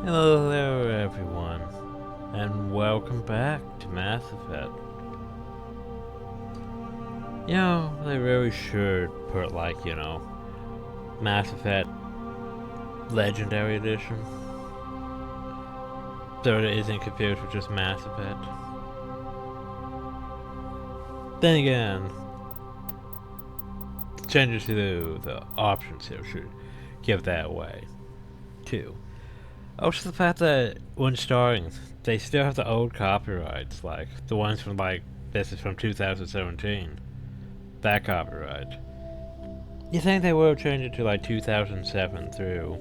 Hello everyone, and welcome back to Mass Effect. They really should put Mass Effect Legendary Edition, so it isn't confused with just Mass Effect. Then again, changes to the options here should give that away, too. Also, the fact that when starting, they still have the old copyrights, like the ones from this is from 2017. That copyright. You think they would have changed it to 2007 through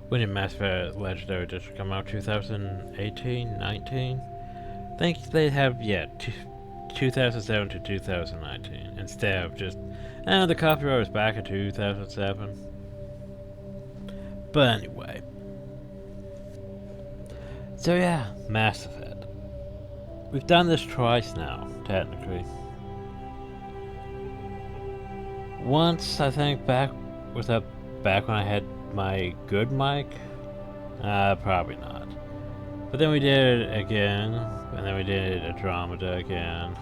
when did Mass Effect Legendary Edition come out? 2018, 19? I think they have 2007 to 2019 instead of just the copyright was back in 2007. But anyway. So yeah, Mass Effect. We've done this twice now, technically. Once, I think, back when I had my good mic? Probably not. But then we did it again, and then we did Andromeda again.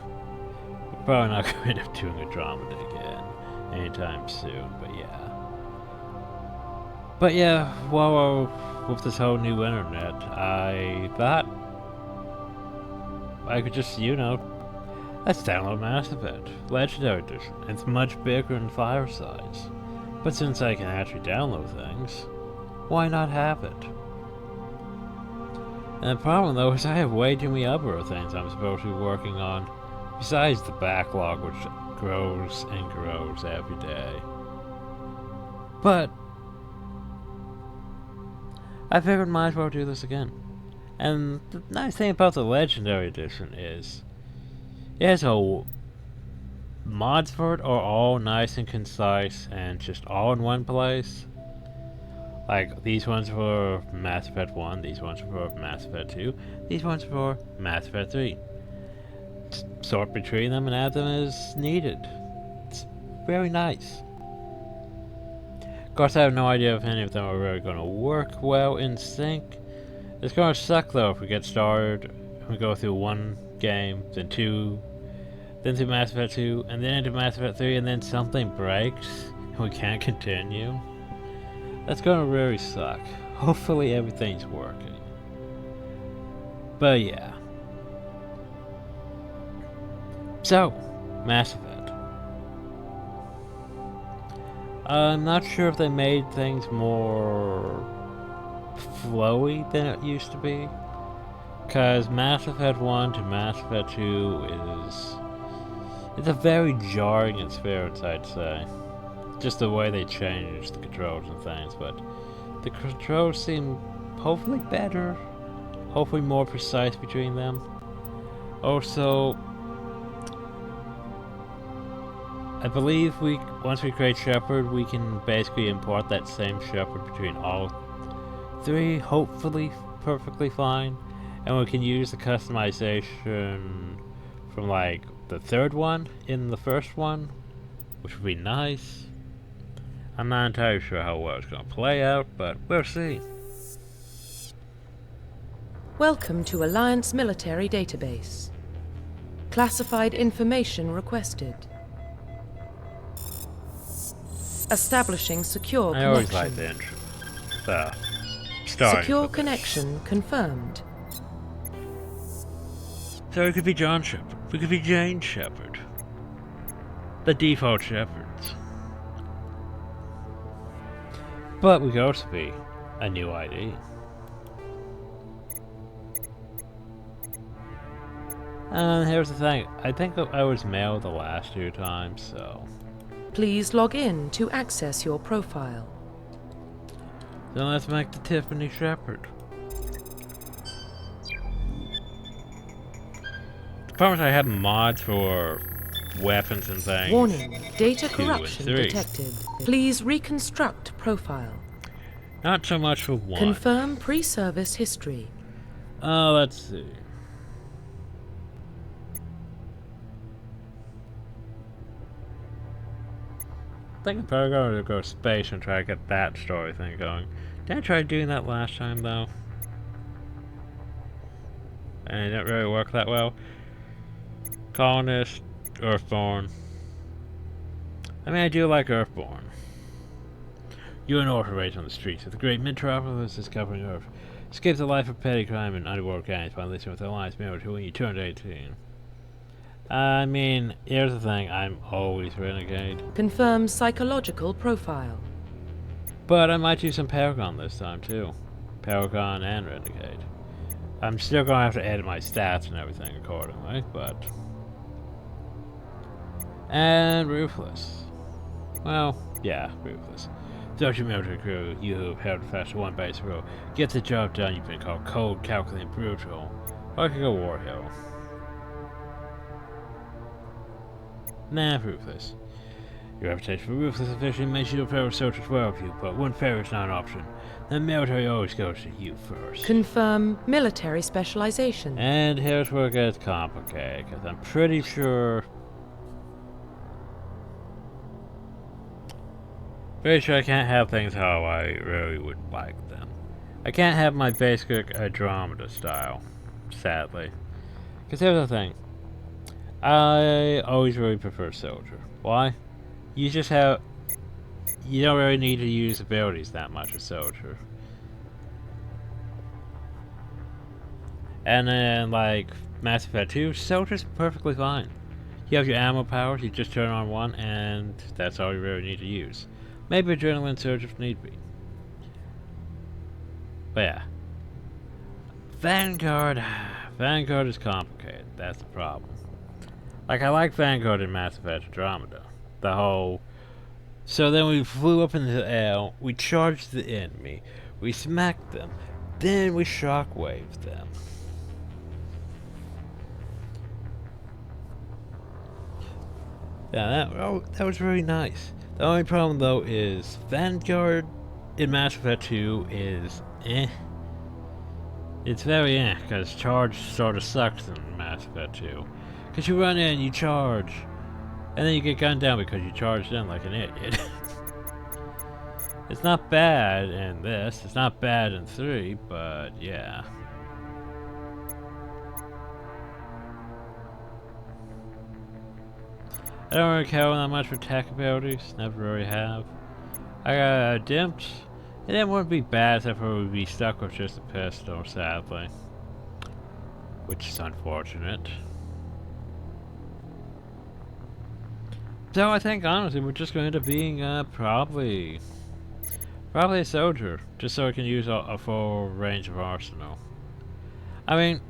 We're probably not going to be doing Andromeda again anytime soon, but yeah. But yeah, while with this whole new internet, I thought I could just, let's download Mass Effect Legendary Edition. It's much bigger in file size. But since I can actually download things, why not have it? And the problem though is I have way too many other things I'm supposed to be working on, besides the backlog which grows and grows every day. But I figured might as well do this again. And the nice thing about the Legendary Edition is it has mods for it are all nice and concise and just all in one place. Like, these ones for Mass Effect 1, these ones for Mass Effect 2, these ones for Mass Effect 3. Sort between them and add them as needed. It's very nice. Of course, I have no idea if any of them are really going to work well in sync. It's going to suck though if we get started and we go through one game, then two, then to Mass Effect 2, and then into Mass Effect 3, and then something breaks and we can't continue. That's gonna really suck. Hopefully everything's working. But yeah. So, Mass Effect. I'm not sure if they made things more flowy than it used to be. Because Mass Effect 1 to Mass Effect 2 it's a very jarring experience, I'd say. Just the way they changed the controls and things, but the controls seem hopefully better, hopefully more precise between them. Also, I believe once we create Shepard, we can basically import that same Shepard between all three, hopefully perfectly fine, and we can use the customization from the third one in the first one, which would be nice. I'm not entirely sure how well it's going to play out, but we'll see. Welcome to Alliance Military Database. Classified information requested. Establishing secure connection. I always like the intro. Secure connection confirmed. So it could be John Shepard. It could be Jane Shepard. The default Shepards. But we could also be a new ID. And here's the thing, I think I was mailed the last 2 times, so... Please log in to access your profile. So let's make the Tiffany Shepard. The problem is I have mods for weapons and things. Warning, data corruption detected. Please reconstruct profile. Not so much for 1. Confirm pre-service history. Let's see. I think I'm probably going to go to space and try to get that story thing going. Did I try doing that last time though? And it didn't really work that well. Colonist, Earthborn. I mean, I do like Earthborn. You and Orphan rage on the streets of the great metropolis discovering Earth. Escape the life of petty crime and underworld gangs by listening with their lives mirrored to when you turned 18. I mean, here's the thing, I'm always Renegade. Confirm psychological profile. But I might do some Paragon this time too. Paragon and Renegade. I'm still gonna have to edit my stats and everything accordingly, but... And Ruthless. Well, yeah, Ruthless. Don't you military crew, you who have held fast to one base rule. Get the job done, you've been called cold, calculating, brutal. Or I could go War Hero. Nah, Ruthless. Your reputation for Ruthless officially makes you a fellow soldier's worldview, but one failure is not an option. The military always goes to you first. Confirm military specialization. And here's where it gets complicated, because I'm pretty sure... Pretty sure I can't have things how I really would like them. I can't have my basic Andromeda style, sadly. Because here's the thing. I always really prefer Soldier. Why? You just have... You don't really need to use abilities that much with Soldier. And then, like, Mass Effect 2, Soldier's perfectly fine. You have your ammo powers, you just turn on one, and that's all you really need to use. Maybe Adrenaline Surge if need be. But yeah. Vanguard. Vanguard is complicated, that's the problem. Like, I like Vanguard in Mass Effect Andromeda. The whole... So then we flew up into the air, we charged the enemy, we smacked them, then we shockwaved them. Yeah, that was really nice. The only problem though is Vanguard in Mass Effect 2 is It's very because charge sort of sucks in Mass Effect 2. Because you run in, you charge, and then you get gunned down because you charged in like an idiot. It's not bad in this, it's not bad in 3, but yeah. I don't really care that much for tech abilities, never really have. I got dimped, and it wouldn't be bad if I would be stuck with just a pistol, sadly. Which is unfortunate. So I think honestly we're just going to end up being probably a soldier, just so I can use a full range of arsenal. I mean,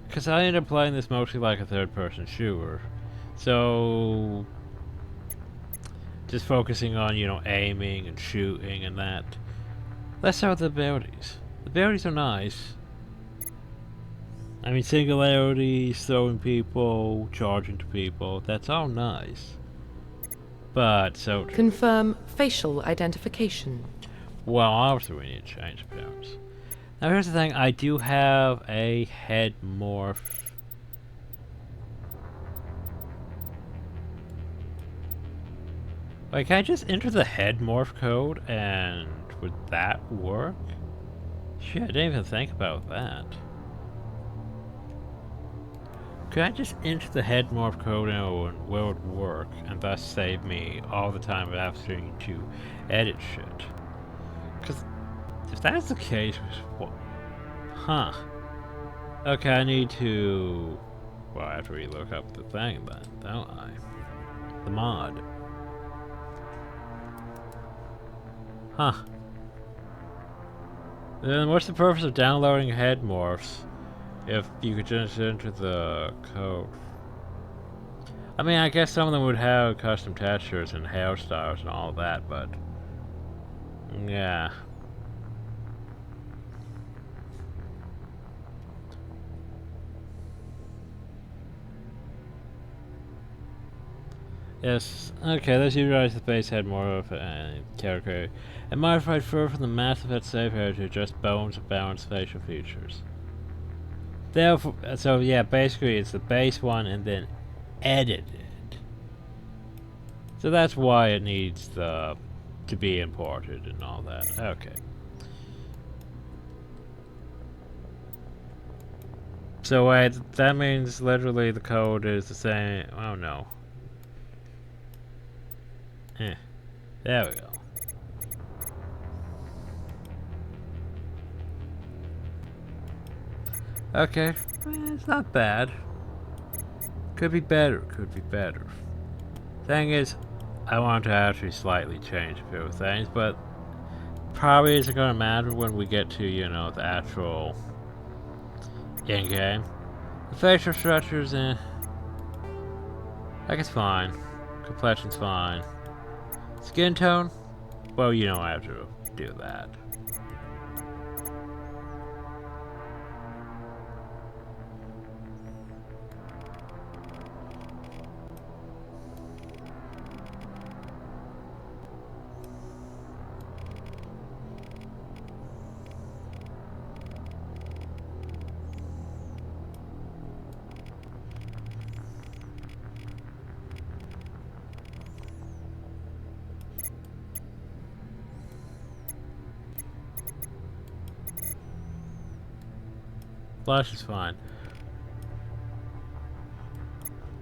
because I ended up playing this mostly like a third-person shooter. So, just focusing on, you know, aiming and shooting and that. Let's start with the abilities. The abilities are nice. I mean, singularity, throwing people, charging to people, that's all nice. But, so... Confirm facial identification. Well, obviously we need to change appearance. Now here's the thing, I do have a head morph. Like, can I just enter the head morph code and would that work? Shit, I didn't even think about that. Could I just enter the head morph code and will it work and thus save me all the time of having to edit shit? Because if that's the case, what? Huh. Okay, I need to... Well, I have to relook up the thing then, don't I? The mod. Huh. Then what's the purpose of downloading head morphs if you could just enter the code? I mean, I guess some of them would have custom textures and hairstyles and all that, but... yeah. Yes, okay, let's utilize the base head morph and character and modified fur from the Mass Effect save area to adjust bones and balance facial features. Therefore, so yeah, basically it's the base one and then edited. So that's why it needs to be imported and all that. Okay. So wait, that means literally the code is the same. Oh no. Eh, there we go. Okay, it's not bad. Could be better, could be better. Thing is, I want to actually slightly change a few things, but probably isn't going to matter when we get to, you know, the actual in-game. The facial structures, like it's fine. Complexion's fine. Skin tone, well, you know I have to do that. Blush is fine.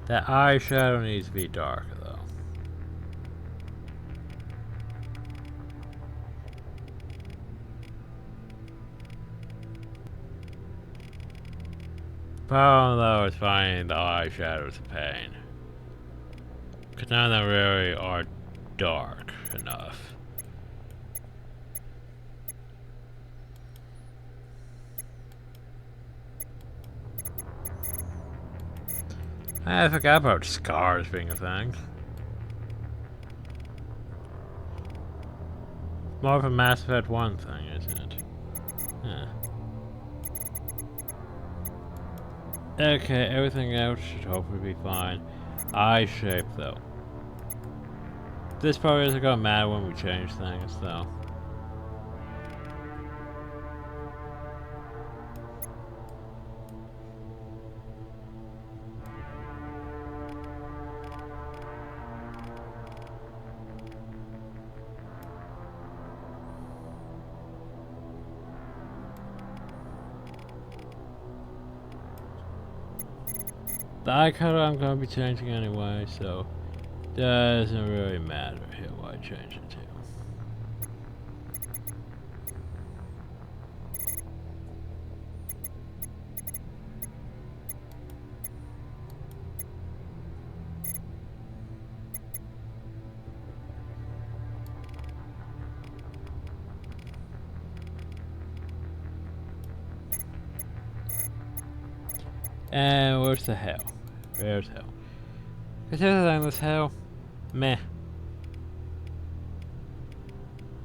That eyeshadow needs to be darker, though. Problem, though, is finding the eyeshadows a pain. Because none of them really are dark enough. I forgot about scars being a thing. More of a Mass Effect 1 thing, isn't it? Yeah. Okay, everything else should hopefully be fine. Eye shape, though. This probably isn't gonna matter when we change things, though. The eye color I'm gonna be changing anyway, so doesn't really matter who I change it to. And where's the hell? Where's hell? Because here's the thing with hell, meh.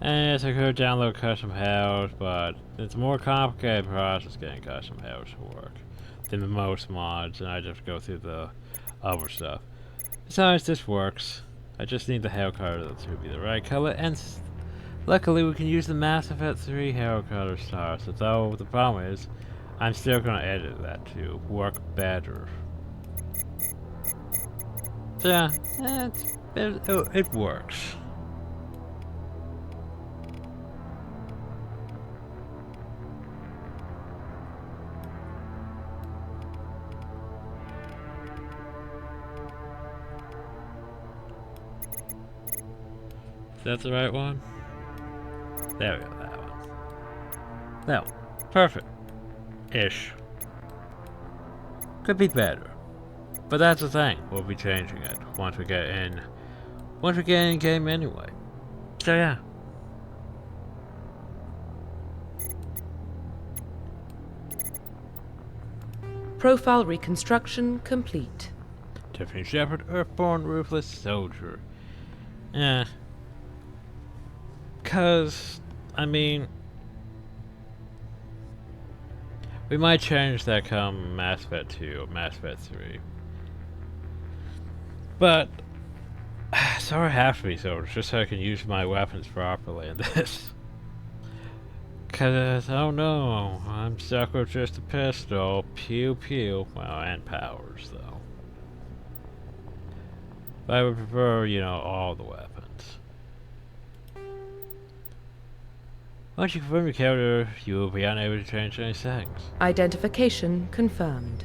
And yes, I could download custom hells, but it's a more complicated process getting custom hells to work than most mods, and I just go through the other stuff. Besides, this works. I just need the hell color to be the right color, and luckily we can use the Mass Effect 3 hell color stars, though the problem is, I'm still gonna edit that to work better. So yeah, it works. Is that the right one? There we go, that one. That one. Perfect. Ish. Could be better. But that's the thing, we'll be changing it once we get in game anyway. So yeah. Profile reconstruction complete. Tiffany Shepard, Earthborn Ruthless Soldier. Yeah. Cause, I mean, we might change that come Mass Effect 2 or Mass Effect 3. But, so I have to be soldiers, just so I can use my weapons properly in this. Cause, oh no, I'm stuck with just a pistol. Pew pew. Well, and powers, though. But I would prefer, you know, all the weapons. Once you confirm your character, you will be unable to change any settings. Identification confirmed.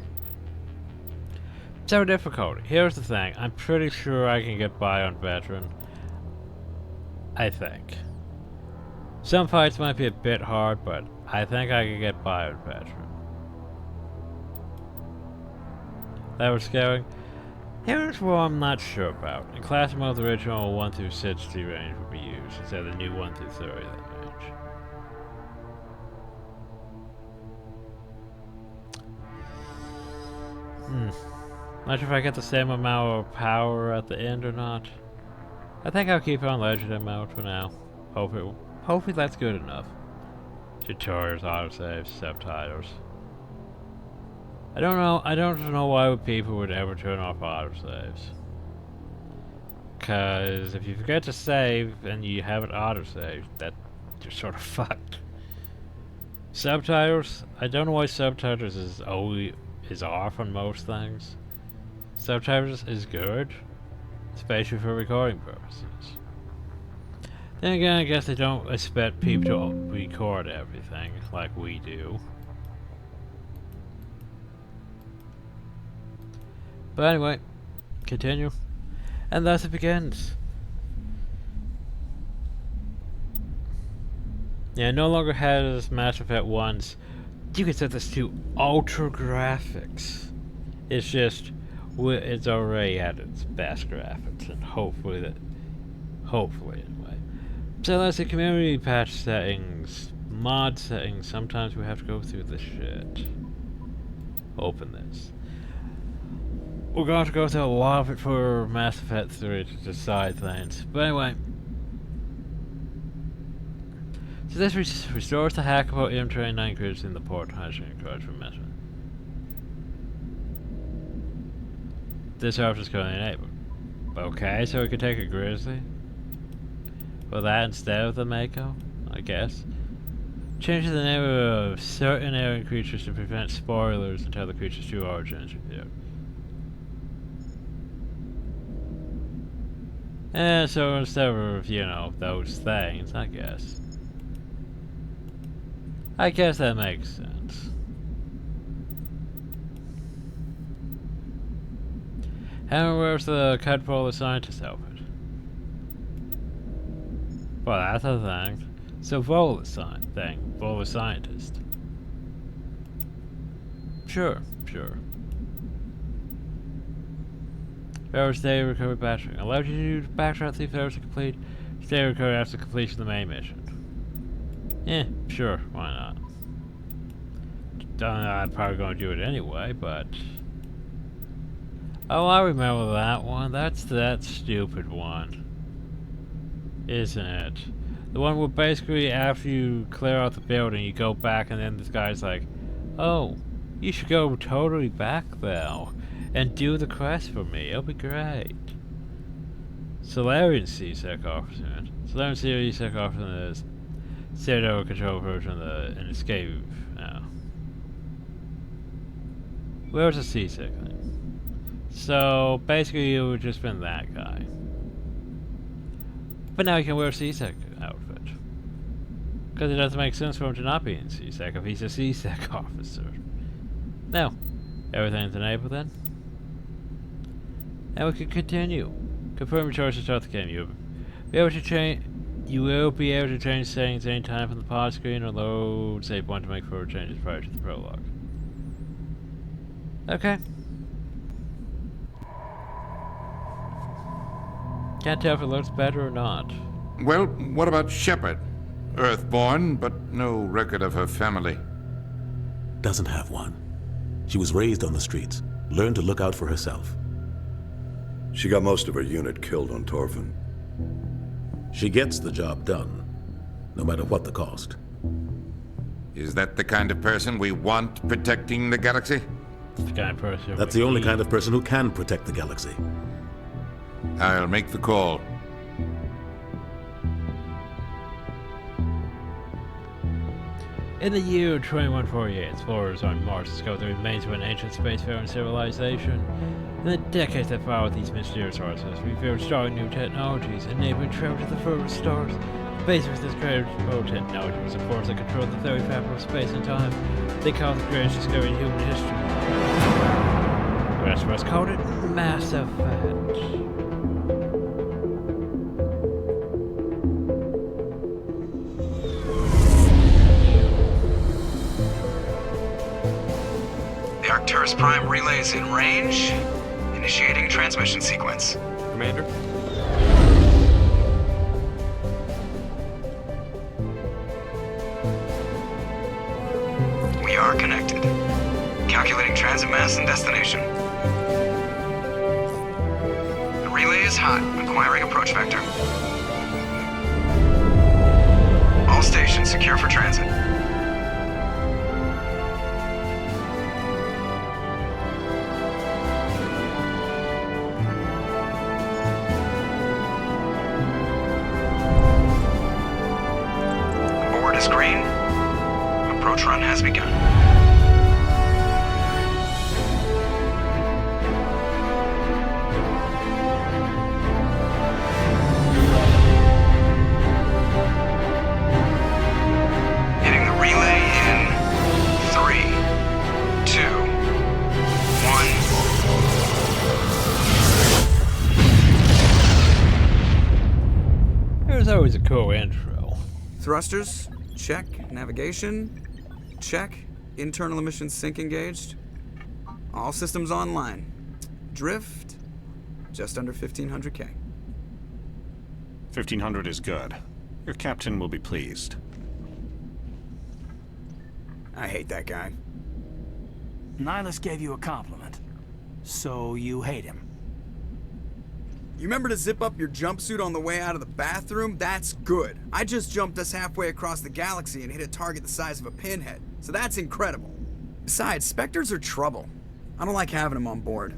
So difficulty. Here's the thing. I'm pretty sure I can get by on veteran. I think. Some fights might be a bit hard, but I think I can get by on veteran. That was scary. Here's what I'm not sure about. In classic mode, the original 1 through 60 range will be used instead of the new 1 through 30 that range. Not sure if I get the same amount of power at the end or not. I think I'll keep it on legendary mode for now. Hopefully that's good enough. Tutorials, autosaves, subtitles. I don't know why people would ever turn off autosaves. Cause if you forget to save and you have it autosaved, that you're sort of fucked. Subtitles, I don't know why subtitles is off on most things. Subtitles is good, especially for recording purposes. Then again, I guess they don't expect people to record everything like we do. But anyway, continue. And thus it begins. Yeah, it no longer has Mass Effect 1's, you can set this to ultra graphics. It's just, it's already at its best graphics, and hopefully anyway. So that's the community patch settings, mod settings. Sometimes we have to go through this shit. Open this. We're going to go through a lot of it for Mass Effect 3 to decide things. But anyway. So this restores the hackable M29 grids in the port hashing code for Mass Effect. This option is currently enabled. Okay, so we can take a Grizzly for that instead of the Mako, I guess. Change the name of certain alien creatures to prevent spoilers until the creature's true origin is revealed. And so instead of, you know, those things, I guess. I guess that makes sense. Hammer wears the cut for the scientist outfit. Well, that's a thing. So Vola's scientist. Sure. Pharaoh's Day Recovery Backtrack. Allows you to backtrack 3 Pharaohs to complete Day Recovery after completion of the main mission. Sure, why not? I'm probably going to do it anyway, but... Oh, I remember that one. That's that stupid one. Isn't it? The one where basically after you clear out the building, you go back and then this guy's like, oh, you should go totally back now and do the quest for me. It'll be great. Solarian C-Sec officer. Solarian C-Sec officer is Citadel control version of an escape. Where's the C-Sec thing? So basically, it would just been that guy. But now he can wear a C-Sec outfit. Because it doesn't make sense for him to not be in C-Sec if he's a C-Sec officer. Now, everything's enabled then. And we can continue. Confirm your choice to start the game. You will be able to change settings anytime from the pause screen or load save point to make further changes prior to the prologue. Okay. Can't tell if it looks better or not. Well, what about Shepard? Earthborn, but no record of her family. Doesn't have one. She was raised on the streets, learned to look out for herself. She got most of her unit killed on Torfin. She gets the job done, no matter what the cost. Is that the kind of person we want protecting the galaxy? That's the kind of person. That's the only kind of person who can protect the galaxy. I'll make the call. In the year 2148, explorers on Mars discovered the remains of an ancient spacefaring civilization. In the decades that followed, these mysterious sources revealed startling new technologies, enabling travel to the furthest stars. Faced with this great potent knowledge was a force that controlled the very fabric of space and time. They called the greatest discovery in human history. The rest of us called it Mass Effect. The Arcturus Prime relay is in range. Initiating transmission sequence. Commander? We are connected. Calculating transit mass and destination. The relay is hot. Acquiring approach vector. All stations secure for transit. Board is green. Approach run has begun. Hitting the relay in 3, 2, 1. It was always a cool intro. Thrusters, check. Navigation, check. Internal emissions sync engaged. All systems online. Drift, just under 1500K. 1500 is good. Your captain will be pleased. I hate that guy. Nihilus gave you a compliment. So you hate him. You remember to zip up your jumpsuit on the way out of the bathroom? That's good. I just jumped us halfway across the galaxy and hit a target the size of a pinhead. So that's incredible. Besides, Spectres are trouble. I don't like having them on board.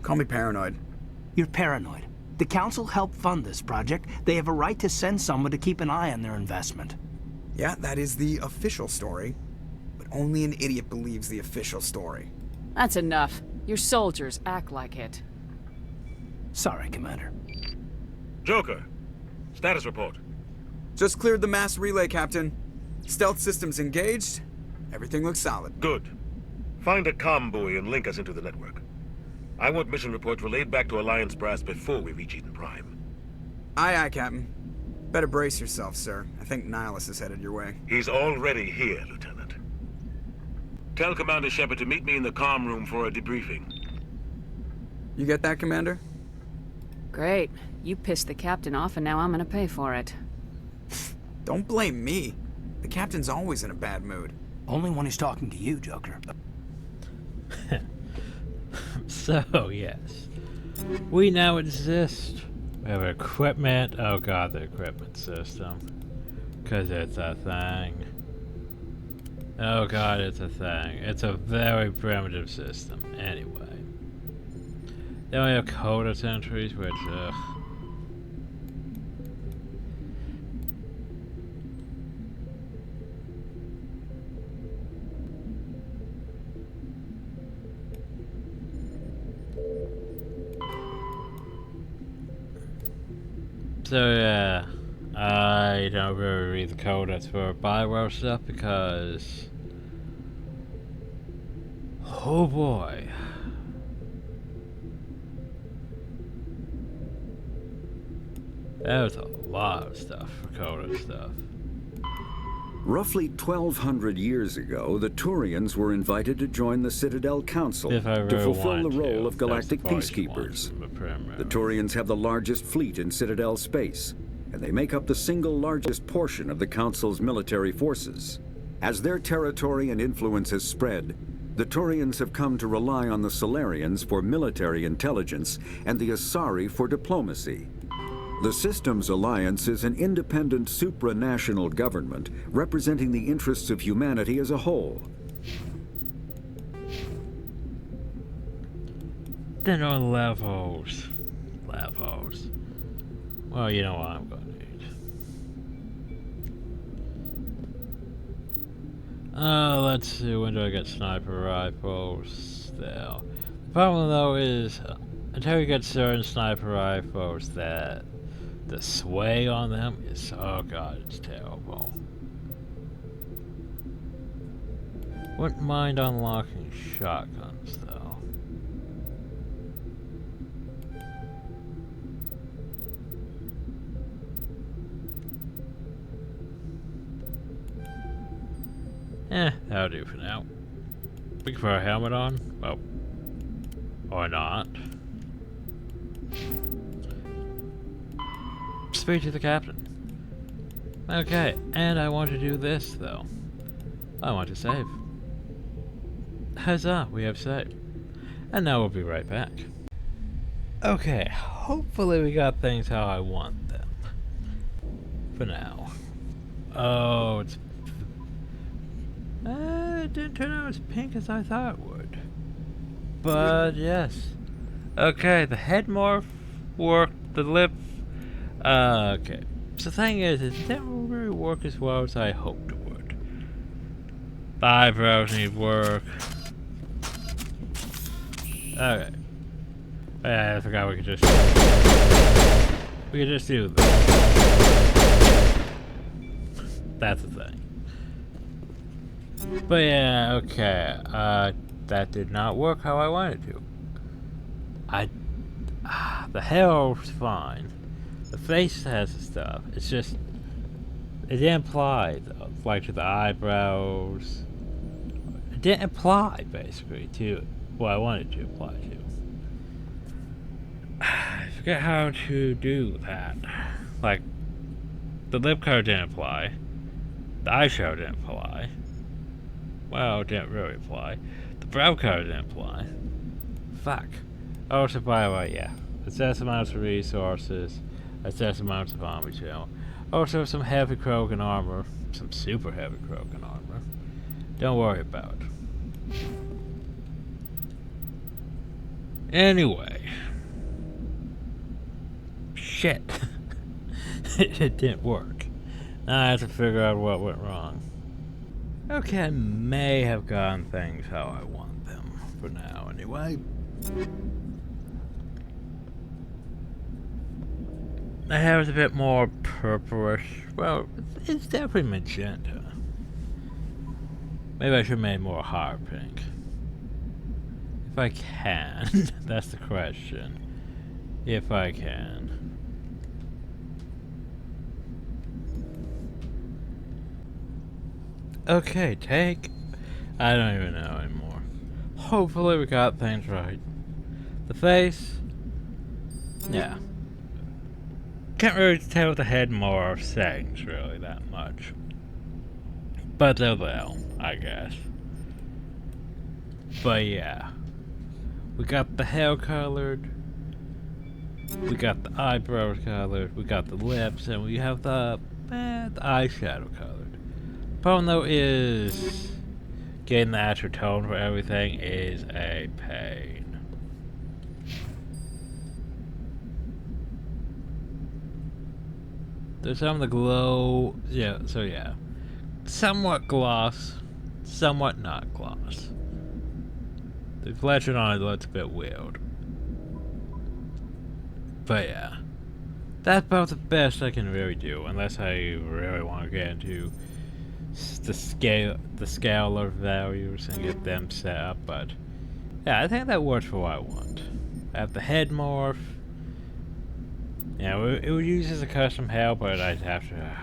Call me paranoid. You're paranoid. The Council helped fund this project. They have a right to send someone to keep an eye on their investment. Yeah, that is the official story. But only an idiot believes the official story. That's enough. Your soldiers act like it. Sorry, Commander. Joker, status report. Just cleared the mass relay, Captain. Stealth systems engaged. Everything looks solid. Good. Find a comm buoy and link us into the network. I want mission reports relayed back to Alliance brass before we reach Eden Prime. Aye, aye, Captain. Better brace yourself, sir. I think Nihilus is headed your way. He's already here, Lieutenant. Tell Commander Shepard to meet me in the comm room for a debriefing. You get that, Commander? Great. You pissed the captain off and now I'm gonna pay for it. Don't blame me. The captain's always in a bad mood. Only when he's talking to you, Joker. So, yes. We now exist. We have equipment. Oh god, the equipment system. Because it's a thing. Oh god, it's a thing. It's a very primitive system. Anyway. Then we have codex entries, which, ugh. So yeah, I don't really read the codex for Bioware stuff because, oh boy. There's a lot of stuff for codex stuff. Roughly 1,200 years ago, the Turians were invited to join the Citadel Council to fulfill the role of galactic peacekeepers. The Turians have the largest fleet in Citadel space, and they make up the single largest portion of the Council's military forces. As their territory and influence has spread, the Turians have come to rely on the Solarians for military intelligence and the Asari for diplomacy. The Systems Alliance is an independent supranational government representing the interests of humanity as a whole. Then on levels. Levels. Well, you know what I'm going to need. Let's see, when do I get sniper rifles? There. The problem though is, until you get certain sniper rifles that The sway on them is, oh god, it's terrible. Wouldn't mind unlocking shotguns though. That'll do for now. We can put our helmet on. Well, or not. Speak to the captain. Okay, and I want to do this though. I want to save. Huzzah, we have saved. And now we'll be right back. Okay, hopefully we got things how I want them. For now. Oh, it's... it didn't turn out as pink as I thought it would. But yes. Okay, the head morph worked, the lip... okay. So the thing is, it didn't really work as well as I hoped it would. The eyebrows need work. Okay. Yeah, I forgot we could just... We could just do that. That's the thing. But yeah, okay. That did not work how I wanted to. The hair's fine. The face has the stuff. It's just... It didn't apply, though. Like to the eyebrows. It didn't apply, basically, to what I wanted to apply to. I forget how to do that. Like, the lip color didn't apply. The eyeshadow didn't apply. Well, it didn't really apply. The brow color didn't apply. Fuck. Oh, so Bioware, yeah. Assess amounts of resources. Assess amounts of armor gel. Also some heavy Krogan armor. Some super heavy Krogan armor. Don't worry about it. Anyway. Shit. It didn't work. Now I have to figure out what went wrong. Okay, I may have gotten things how I want them. For now, anyway. The hair is a bit more purplish. Well, it's definitely magenta. Maybe I should have made more hard pink. If I can. That's the question. If I can. Okay, take... I don't even know anymore. Hopefully we got things right. The face... Yeah. Can't really tell the head more settings, really, that much. But they're there, I guess. But yeah. We got the hair colored. We got the eyebrows colored. We got the lips. And we have the eyeshadow colored. Problem though is... getting the actual tone for everything is a pain. There's some of the glow, yeah, so yeah. Somewhat gloss, somewhat not gloss. The reflection on it looks a bit weird. But yeah. That's about the best I can really do, unless I really want to get into the scalar values and get them set up, but yeah, I think that works for what I want. I have the head morph. Yeah, it would use as a custom hair, but I'd have to...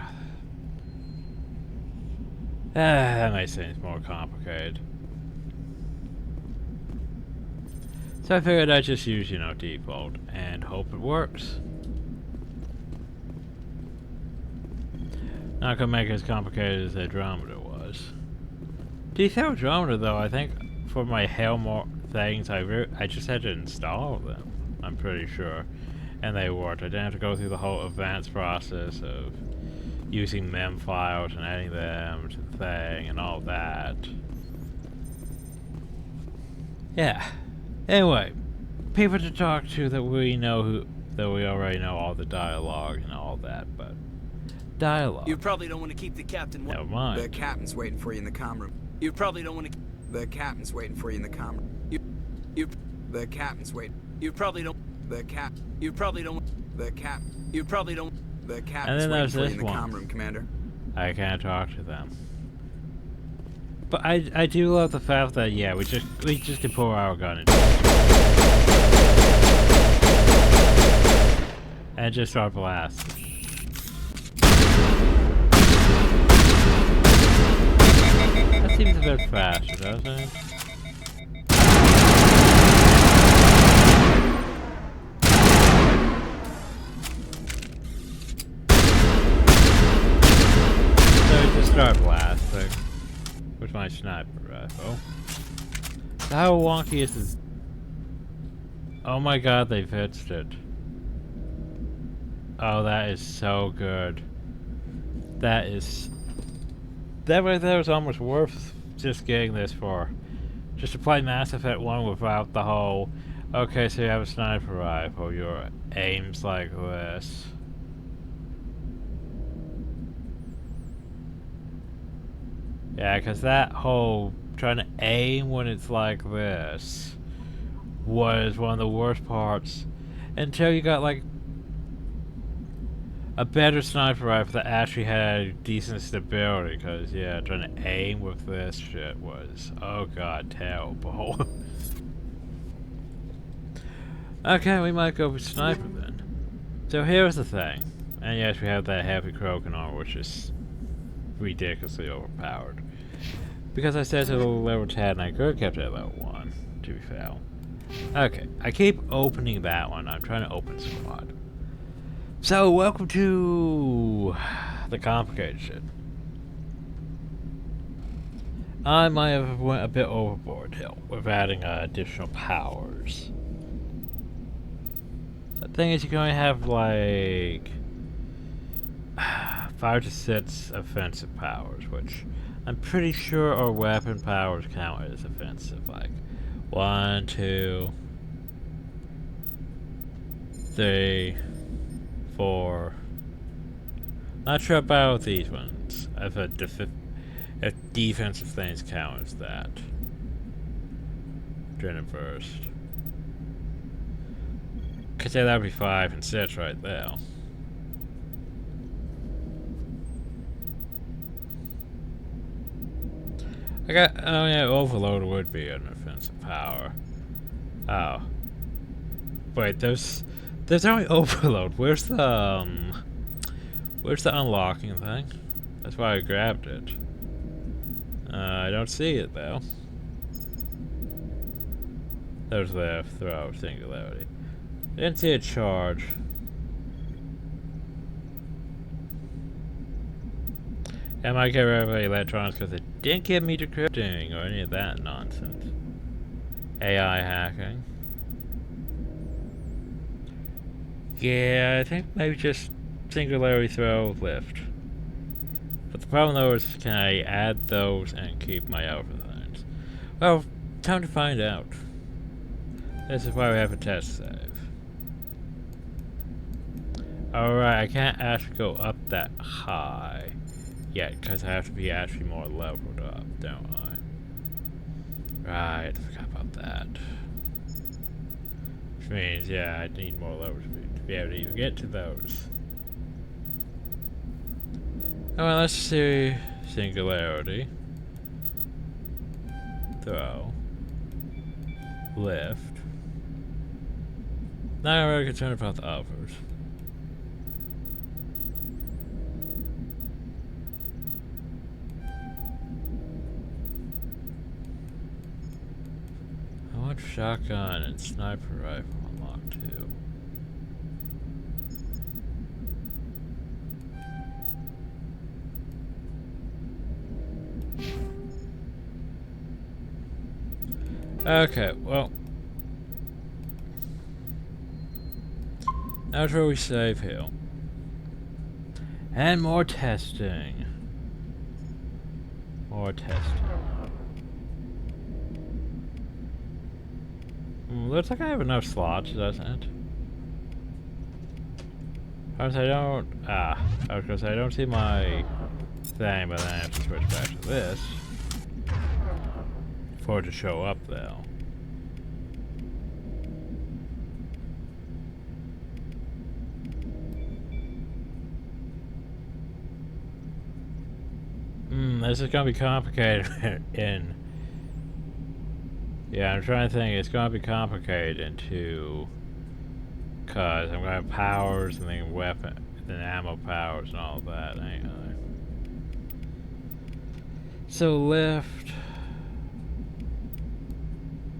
that makes things more complicated. So I figured I'd just use, you know, default and hope it works. Not gonna make it as complicated as Andromeda was. Detail Andromeda, though, I think for my hair things, I just had to install them. I'm pretty sure. And they worked. I didn't have to go through the whole advanced process of using mem files and adding them to the thing and all that. Yeah. Anyway, people to talk to that we know that we already know all the dialogue and all that, but dialogue. You probably don't want to keep the captain. Never mind. The captain's waiting for you in the comm room. You probably don't want to. The captain's waiting for you in the comm room. The captain's waiting. You probably don't. The cap. You probably don't. You probably don't. The And captain's then waiting there's for you this in the one. comm room, Commander. I can't talk to them. But I do love the fact that yeah, we just can pull our gun and just start blasting. That seems a bit faster, doesn't it? So we just start blasting with my sniper rifle. How wonky is this? Oh my god, they fixed it. Oh, that is so good. That right there was almost worth just getting this for. Just to play Mass Effect 1 without the whole, okay, so you have a sniper rifle, your aim's like this. Yeah, because that whole trying to aim when it's like this was one of the worst parts until you got like a better sniper rifle that actually had decent stability, because yeah, trying to aim with this shit was, oh god, terrible. Okay, we might go with sniper then. So here's the thing, and yes, we have that heavy Krogan armor, which is ridiculously overpowered. Because I said to level 10, and I could have kept it at level 1, to be fair. Okay, I keep opening that one. I'm trying to open squad. So, welcome to the complicated shit. I might have went a bit overboard here with adding additional powers. The thing is, you can only have like 5 to 6 offensive powers, which I'm pretty sure our weapon powers count as offensive. Like 1, 2, 3, 4. Not sure about these ones. If defensive things count as that. Doing it first. Could say that would be 5 and 6 right there. Oh yeah, Overload would be an offensive power. Oh. Wait, there's only Overload. Where's the unlocking thing? That's why I grabbed it. I don't see it though. There's the throw singularity. I didn't see a charge. I might get rid of the electronics because it didn't give me decrypting or any of that nonsense. AI hacking. Yeah, I think maybe just singularity throw lift. But the problem though is, can I add those and keep my alpha lines? Well, time to find out. This is why we have a test save. Alright, I can't actually go up that high yet, because I have to be actually more leveled up, don't I? Right, I forgot about that. Which means, yeah, I need more levels to be able to even get to those. Alright, let's see. Singularity. Throw. Lift. Not really concerned about the others. I want shotgun and sniper rifle unlocked too. Okay, well. That's where we save here. And more testing. More testing. Looks like I have enough slots, doesn't it? I was gonna say I don't see my thing, but then I have to switch back to this for it to show up though. this is gonna be complicated in... Yeah, I'm trying to think, it's gonna be complicated into... Cause I'm gonna have powers and then weapon, then ammo powers and all of that, ain't I? So lift...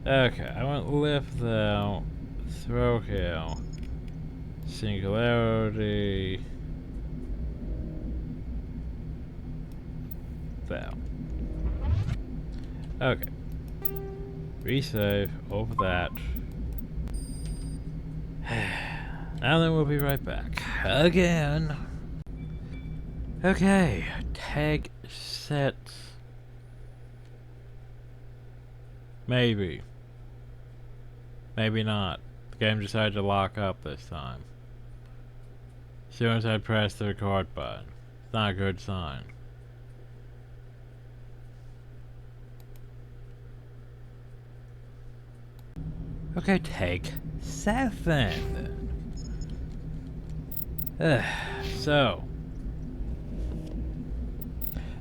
Okay, I want lift though, throw kill, singularity, though. Okay. Resave over that. Now then we'll be right back. Again. Okay, tag sets. Maybe. Maybe not. The game decided to lock up this time. As soon as I press the record button. It's not a good sign. Okay, take 7 then. So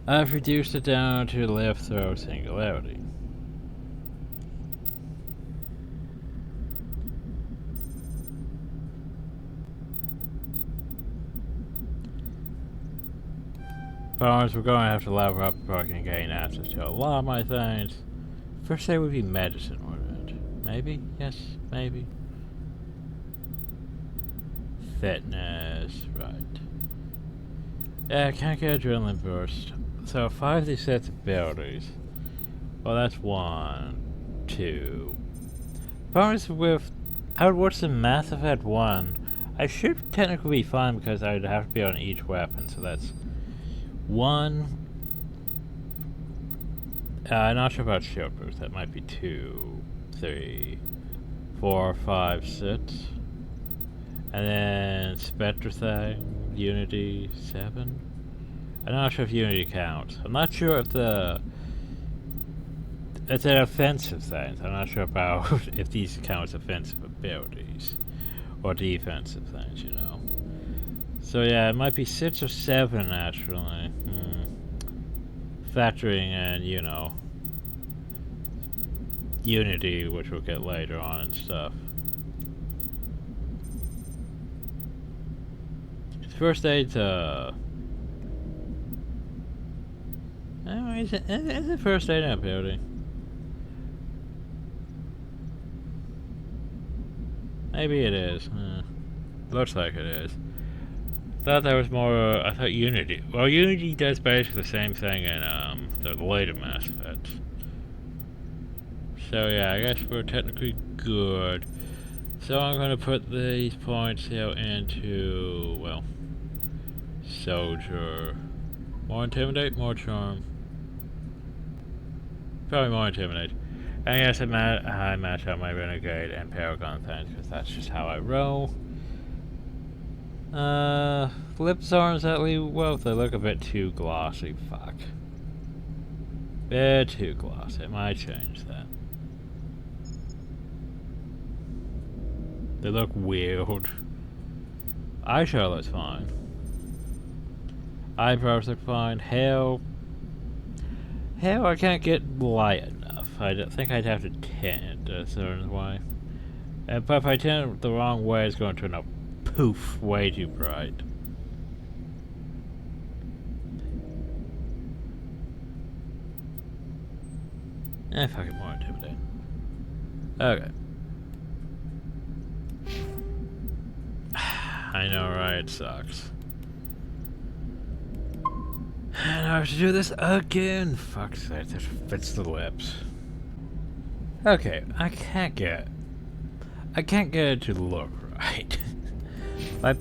I've reduced it down to lift, throw, singularity. Powers, we're going to have to level up before I can gain access to a lot of my things. First aid would be medicine, wouldn't it? Maybe? Yes, maybe. Fitness, right. Yeah, I can't get adrenaline burst. So 5 of these sets of abilities. Well, that's 1, 2. Powers with... I would watch the Mass Effect 1. I should technically be fine because I would have to be on each weapon, so that's 1. I'm not sure about shield boost. That might be 2, 3, 4, 5, 6. And then Spectre thing, Unity 7. I'm not sure if Unity counts. I'm not sure if it's an offensive thing. I'm not sure about if these count as offensive abilities or defensive things, you know. So yeah, it might be 6 or 7 actually. Factoring in, you know, Unity, which we'll get later on and stuff. First aid's is it first aid ability? Maybe it is. Looks like it is. Thought that was more. I thought Unity. Well, Unity does basically the same thing in the later Mass Effects. So yeah, I guess we're technically good. So I'm gonna put these points here into, well, soldier. More intimidate, more charm. Probably more intimidate. And yes, I match out my renegade and paragon things because that's just how I roll. Lips arms that leave, well, they look a bit too glossy. Fuck. Bit too glossy. I might change that. They look weird. Eyeshadow looks fine. Eyebrows look fine. Hair, I can't get light enough. I think I'd have to tint it a certain way. But if I tint it the wrong way, it's going to turn out poof, way too bright. Fuck it, more intimidating. Okay. I know, right? It sucks. And I have to do this again. Fuck's sake, that fits the lips. Okay, I can't get it to look right. Like,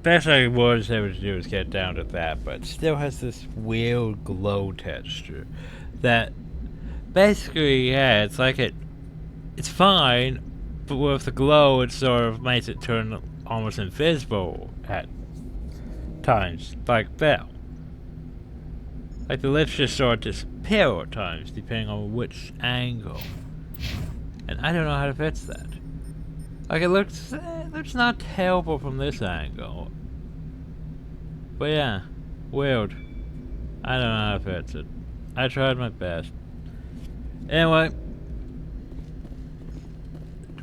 best I was able to do is get down to that, but it still has this weird glow texture that basically, yeah, it's like it's fine, but with the glow, it sort of makes it turn almost invisible at times, like Belle. Like the lips just sort of disappear at times, depending on which angle. And I don't know how to fix that. Like it looks not terrible from this angle. But yeah, weird. I don't know how to fix it. I tried my best. Anyway.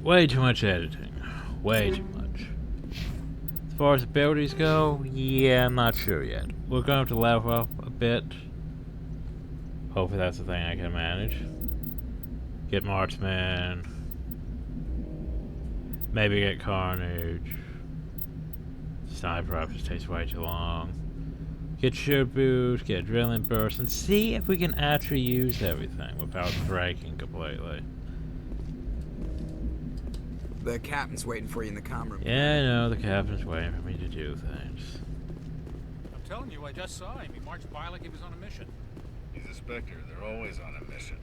Way too much editing. Way too much. As far as abilities go, yeah, I'm not sure yet. We're going to have to level up a bit. Hopefully that's the thing I can manage. Get Marksman. Maybe get Carnage. Sniper rifles takes way too long. Get Shield Boost, get Adrenaline Burst, and see if we can actually use everything without breaking completely. The captain's waiting for you in the comm room. Yeah, I know, the captain's waiting for me to do things. I'm telling you, I just saw him. He marched by like he was on a mission. He's a Spectre. They're always on a mission.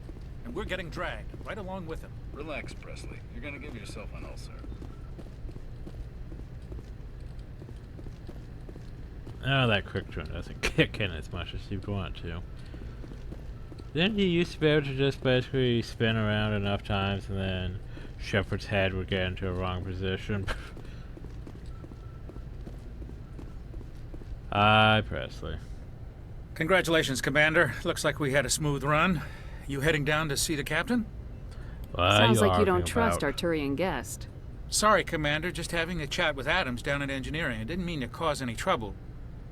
And we're getting dragged, right along with him. Relax, Presley. You're gonna give yourself an ulcer. Oh, that quick turn doesn't kick in as much as you want to. Didn't you used to be able to just basically spin around enough times and then Shepard's head would get into a wrong position? Hi, Presley. Congratulations, Commander. Looks like we had a smooth run. You heading down to see the captain? Sounds like you don't trust our Turian guest. Sorry, Commander. Just having a chat with Adams down at engineering. I didn't mean to cause any trouble.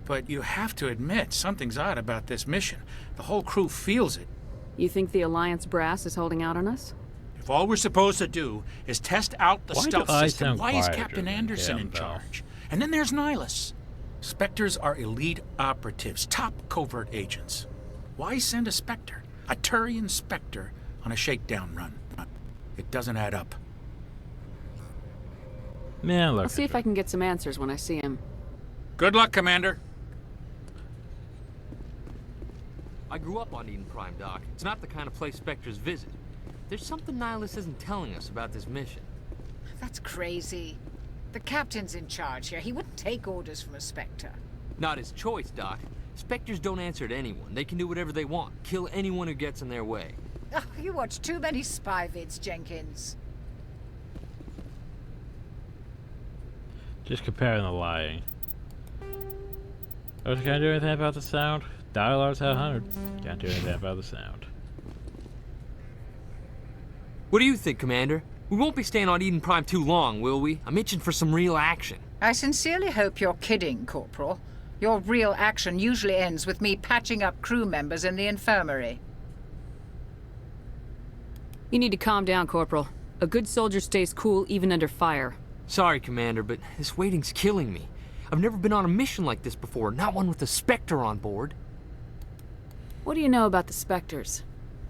But you have to admit, something's odd about this mission. The whole crew feels it. You think the Alliance brass is holding out on us? If all we're supposed to do is test out the stealth system, why is Captain Anderson in charge? And then there's Nihilus. Spectres are elite operatives, top covert agents. Why send a Spectre, a Turian Spectre, on a shakedown run? It doesn't add up. Man, look. I'll see if I can get some answers when I see him. Good luck, Commander. I grew up on Eden Prime, Doc. It's not the kind of place Spectres visit. There's something Nihilus isn't telling us about this mission. That's crazy. The captain's in charge here. He wouldn't take orders from a Spectre. Not his choice, Doc. Spectres don't answer to anyone. They can do whatever they want. Kill anyone who gets in their way. Oh, you watch too many spy vids, Jenkins. Just comparing the lying. I was gonna do anything about the sound. Dialogue's at 100. Can't do anything about the sound. What do you think, Commander? We won't be staying on Eden Prime too long, will we? I'm itching for some real action. I sincerely hope you're kidding, Corporal. Your real action usually ends with me patching up crew members in the infirmary. You need to calm down, Corporal. A good soldier stays cool even under fire. Sorry, Commander, but this waiting's killing me. I've never been on a mission like this before, not one with a Spectre on board. What do you know about the Spectres?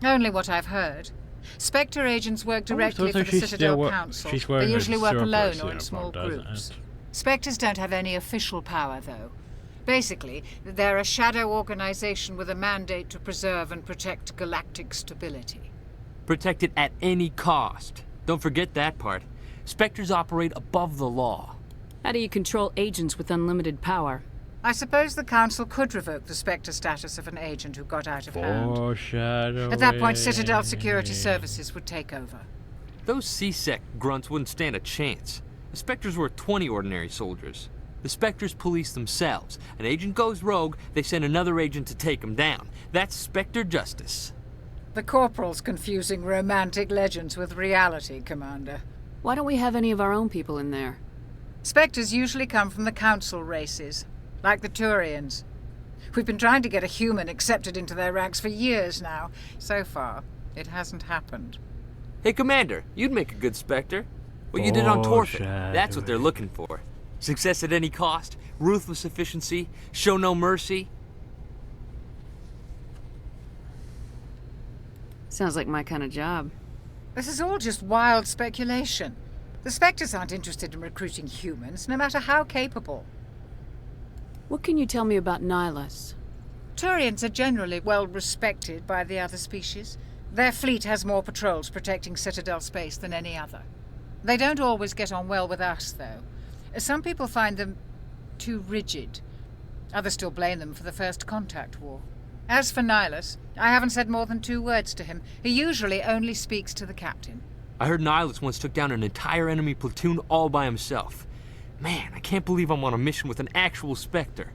Only what I've heard. Spectre agents work directly for the Citadel Council. They usually work alone or in small groups. Spectres don't have any official power, though. Basically, they're a shadow organization with a mandate to preserve and protect galactic stability. Protect it at any cost. Don't forget that part. Spectres operate above the law. How do you control agents with unlimited power? I suppose the Council could revoke the Spectre status of an agent who got out of hand. At that point, Citadel Security Services would take over. Those C-Sec grunts wouldn't stand a chance. The Spectres were 20 ordinary soldiers. The Spectres police themselves. An agent goes rogue, they send another agent to take him down. That's Spectre justice. The Corporal's confusing romantic legends with reality, Commander. Why don't we have any of our own people in there? Spectres usually come from the Council races, like the Turians. We've been trying to get a human accepted into their ranks for years now. So far, it hasn't happened. Hey, Commander, you'd make a good Spectre. What you did on Torfit, that's what they're looking for. Success at any cost, ruthless efficiency, show no mercy. Sounds like my kind of job. This is all just wild speculation. The Spectres aren't interested in recruiting humans, no matter how capable. What can you tell me about Nihilus? Turians are generally well respected by the other species. Their fleet has more patrols protecting Citadel space than any other. They don't always get on well with us, though. Some people find them too rigid. Others still blame them for the First Contact War. As for Nihilus, I haven't said more than 2 words to him. He usually only speaks to the captain. I heard Nihilus once took down an entire enemy platoon all by himself. Man, I can't believe I'm on a mission with an actual Spectre.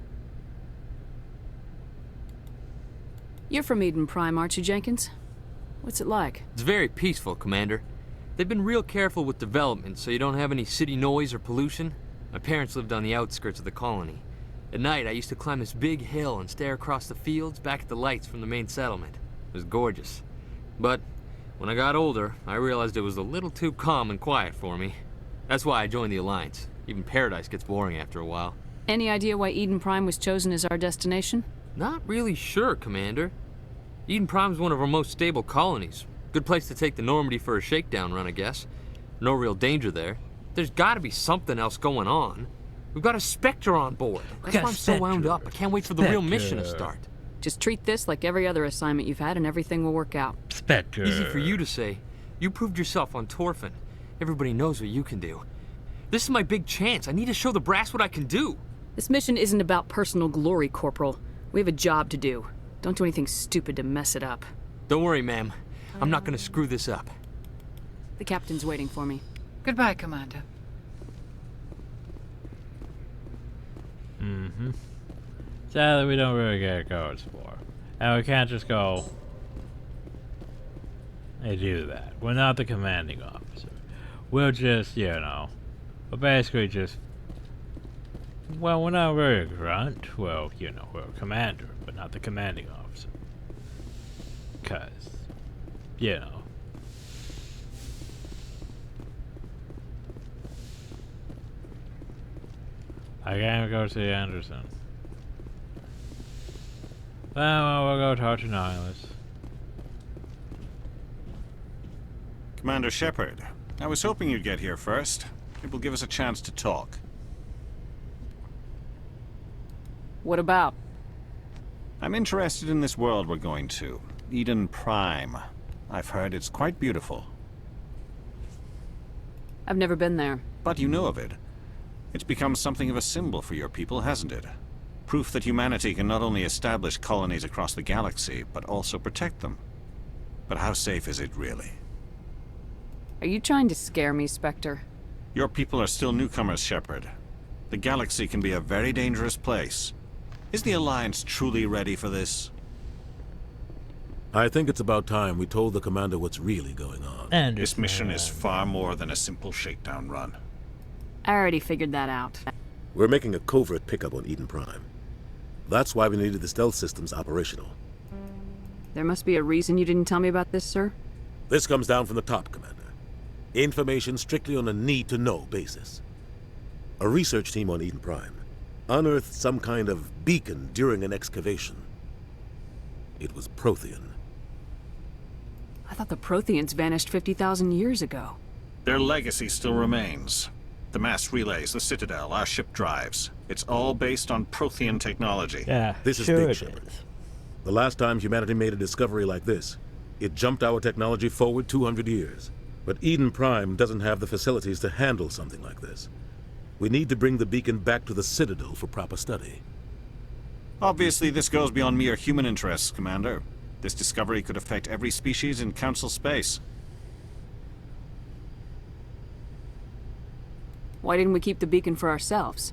You're from Eden Prime, aren't you, Jenkins? What's it like? It's very peaceful, Commander. They've been real careful with development, so you don't have any city noise or pollution. My parents lived on the outskirts of the colony. At night, I used to climb this big hill and stare across the fields back at the lights from the main settlement. It was gorgeous. But when I got older, I realized it was a little too calm and quiet for me. That's why I joined the Alliance. Even Paradise gets boring after a while. Any idea why Eden Prime was chosen as our destination? Not really sure, Commander. Eden Prime's one of our most stable colonies. Good place to take the Normandy for a shakedown run, I guess. No real danger there. There's gotta be something else going on. We've got a Spectre on board. That's why I'm so wound up. I can't wait for the real mission to start. Just treat this like every other assignment you've had and everything will work out. Spectre. Easy for you to say. You proved yourself on Torfin. Everybody knows what you can do. This is my big chance. I need to show the brass what I can do. This mission isn't about personal glory, Corporal. We have a job to do. Don't do anything stupid to mess it up. Don't worry, ma'am. I'm not gonna screw this up. The captain's waiting for me. Goodbye, Commander. Mm-hmm. Sadly, we don't really get codes for. And we can't just go and do that. We're not the commanding officer. We'll just, you know, we're basically just, well, we're not really a grunt. Well, you know, we're a commander, but not the commanding officer. Because, you know. I can't go see Anderson. Well, we'll go talk to Nihilus. Commander Shepard, I was hoping you'd get here first. It will give us a chance to talk. What about? I'm interested in this world we're going to. Eden Prime. I've heard it's quite beautiful. I've never been there. But you know of it. It's become something of a symbol for your people, hasn't it? Proof that humanity can not only establish colonies across the galaxy, but also protect them. But how safe is it really? Are you trying to scare me, Spectre? Your people are still newcomers, Shepard. The galaxy can be a very dangerous place. Is the Alliance truly ready for this? I think it's about time we told the commander what's really going on. This mission is far more than a simple shakedown run. I already figured that out. We're making a covert pickup on Eden Prime. That's why we needed the stealth systems operational. There must be a reason you didn't tell me about this, sir? This comes down from the top, Commander. Information strictly on a need-to-know basis. A research team on Eden Prime unearthed some kind of beacon during an excavation. It was Prothean. I thought the Protheans vanished 50,000 years ago. Their legacy still remains. The mass relays, the Citadel, our ship drives. It's all based on Prothean technology. Yeah, this is big, Shepard. The last time humanity made a discovery like this, it jumped our technology forward 200 years. But Eden Prime doesn't have the facilities to handle something like this. We need to bring the beacon back to the Citadel for proper study. Obviously, this goes beyond mere human interests, Commander. This discovery could affect every species in Council space. Why didn't we keep the beacon for ourselves?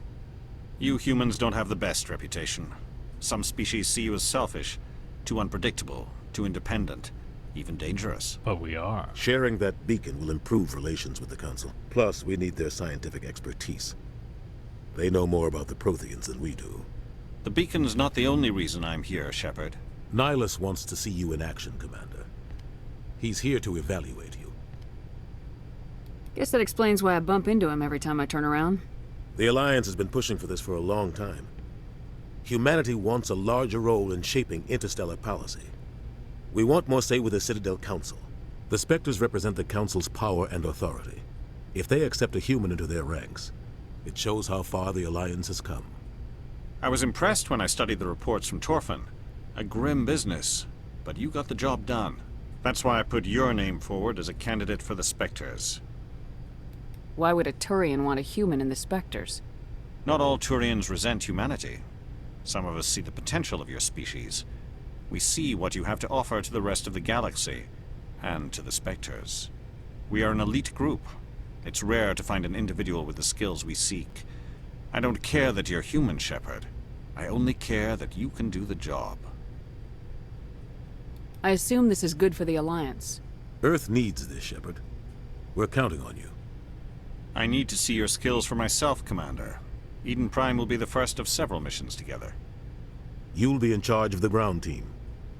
You humans don't have the best reputation. Some species see you as selfish, too unpredictable, too independent, even dangerous. But we are. Sharing that beacon will improve relations with the Council. Plus, we need their scientific expertise. They know more about the Protheans than we do. The beacon's not the only reason I'm here, Shepard. Nihilus wants to see you in action, Commander. He's here to evaluate you. Guess that explains why I bump into him every time I turn around. The Alliance has been pushing for this for a long time. Humanity wants a larger role in shaping interstellar policy. We want more say with the Citadel Council. The Spectres represent the Council's power and authority. If they accept a human into their ranks, it shows how far the Alliance has come. I was impressed when I studied the reports from Torfin. A grim business, but you got the job done. That's why I put your name forward as a candidate for the Spectres. Why would a Turian want a human in the Spectres? Not all Turians resent humanity. Some of us see the potential of your species. We see what you have to offer to the rest of the galaxy, and to the Spectres. We are an elite group. It's rare to find an individual with the skills we seek. I don't care that you're human, Shepard. I only care that you can do the job. I assume this is good for the Alliance. Earth needs this, Shepard. We're counting on you. I need to see your skills for myself, Commander. Eden Prime will be the first of several missions together. You'll be in charge of the ground team.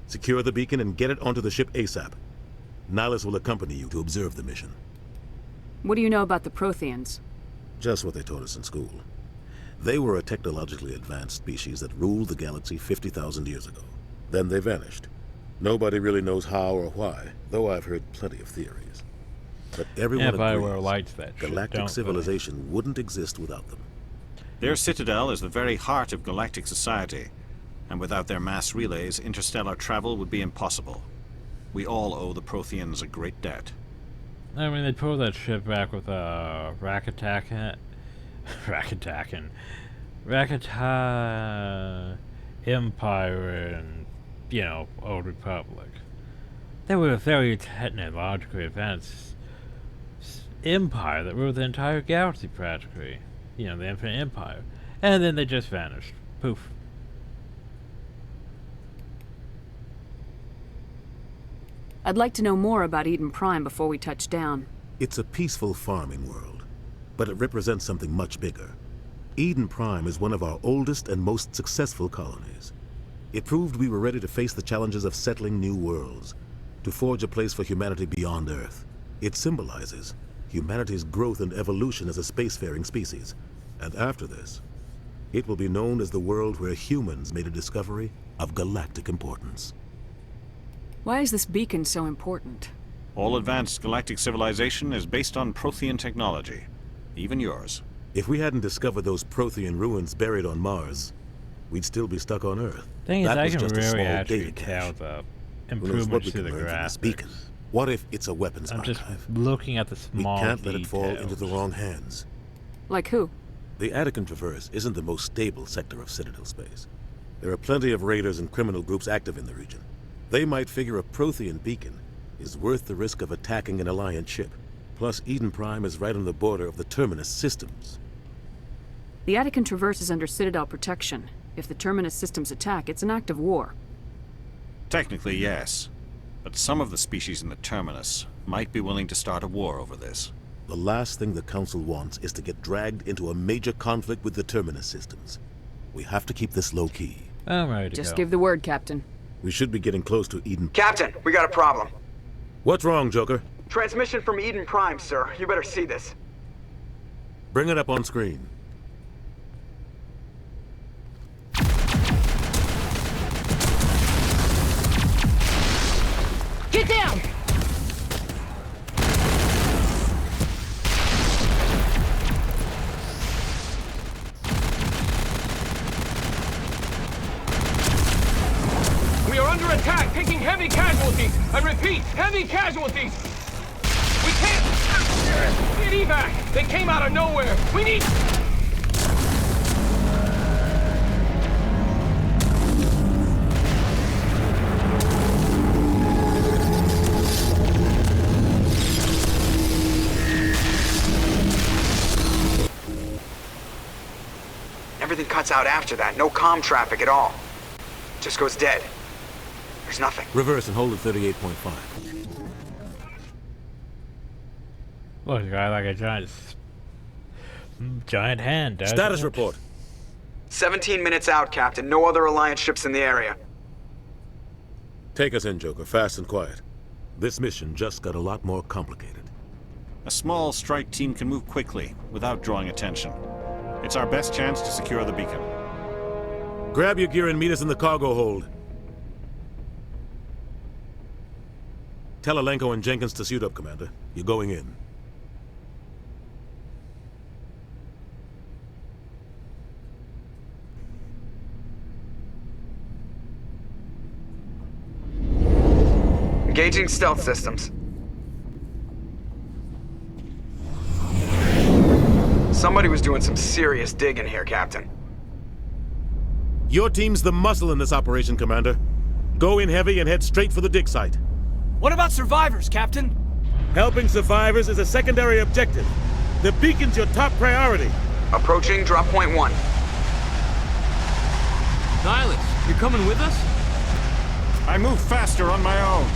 Secure the beacon and get it onto the ship ASAP. Nihilus will accompany you to observe the mission. What do you know about the Protheans? Just what they taught us in school. They were a technologically advanced species that ruled the galaxy 50,000 years ago. Then they vanished. Nobody really knows how or why, though I've heard plenty of theories. But everyone agrees galactic civilization wouldn't exist without them. Their citadel is the very heart of galactic society, and without their mass relays, interstellar travel would be impossible. We all owe the Protheans a great debt. I mean, they pulled that ship back with Rakata Empire and, you know, Old Republic. They were a very technologically advanced empire that ruled the entire galaxy practically. You know, the Infinite Empire. And then they just vanished. Poof. I'd like to know more about Eden Prime before we touch down. It's a peaceful farming world, but it represents something much bigger. Eden Prime is one of our oldest and most successful colonies. It proved we were ready to face the challenges of settling new worlds, to forge a place for humanity beyond Earth. It symbolizes humanity's growth and evolution as a spacefaring species. And after this, it will be known as the world where humans made a discovery of galactic importance. Why is this beacon so important? All advanced galactic civilization is based on Prothean technology, even yours. If we hadn't discovered those Prothean ruins buried on Mars, we'd still be stuck on Earth. Thing is, that I was can just really a small actually data tell cache. the Who knows what improvements we to can the learn from this graphics. beacon? What if it's a weapons I'm archive? just looking at the small We can't let it fall details. into the wrong hands. Like who? The Attican Traverse isn't the most stable sector of Citadel space. There are plenty of raiders and criminal groups active in the region. They might figure a Prothean beacon is worth the risk of attacking an Alliance ship. Plus, Eden Prime is right on the border of the Terminus systems. The Attican Traverse is under Citadel protection. If the Terminus systems attack, it's an act of war. Technically, yes. But some of the species in the Terminus might be willing to start a war over this. The last thing the Council wants is to get dragged into a major conflict with the Terminus systems. We have to keep this low-key. I'm ready to Just go. give the word, Captain. We should be getting close to Eden. Captain, we got a problem. What's wrong, Joker? Transmission from Eden Prime, sir. You better see this. Bring it up on screen. Get down! We are under attack, taking heavy casualties. I repeat, heavy casualties. We can't get evac. They came out of nowhere. We need... Everything cuts out after that. No comm traffic at all. Just goes dead. There's nothing. Reverse and hold at 38.5. Look, guy like a giant hand. Doesn't Status it? report. 17 minutes out, Captain. No other Alliance ships in the area. Take us in, Joker, fast and quiet. This mission just got a lot more complicated. A small strike team can move quickly, without drawing attention. It's our best chance to secure the beacon. Grab your gear and meet us in the cargo hold. Tell Alenko and Jenkins to suit up, Commander. You're going in. Engaging stealth systems. Somebody was doing some serious digging here, Captain. Your team's the muscle in this operation, Commander. Go in heavy and head straight for the dig site. What about survivors, Captain? Helping survivors is a secondary objective. The beacon's your top priority. Approaching drop point 1. Nihilus, you're coming with us? I move faster on my own.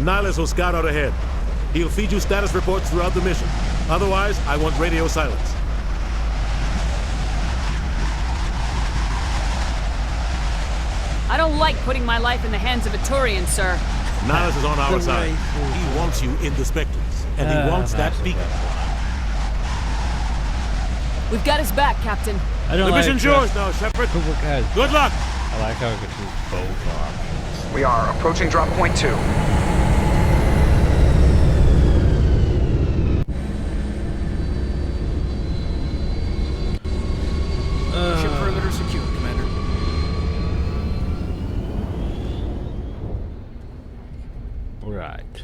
Nihilus will scout out ahead. He'll feed you status reports throughout the mission. Otherwise, I want radio silence. I don't like putting my life in the hands of a Turian, sir. Nihilus is on our side. He wants you in the Spectres, and he wants that beacon. We've got his back, Captain. The mission's yours now, Shepard. Good luck! I like how we can choose both options. We are approaching drop point 2. Ship perimeter secure, Commander. Right.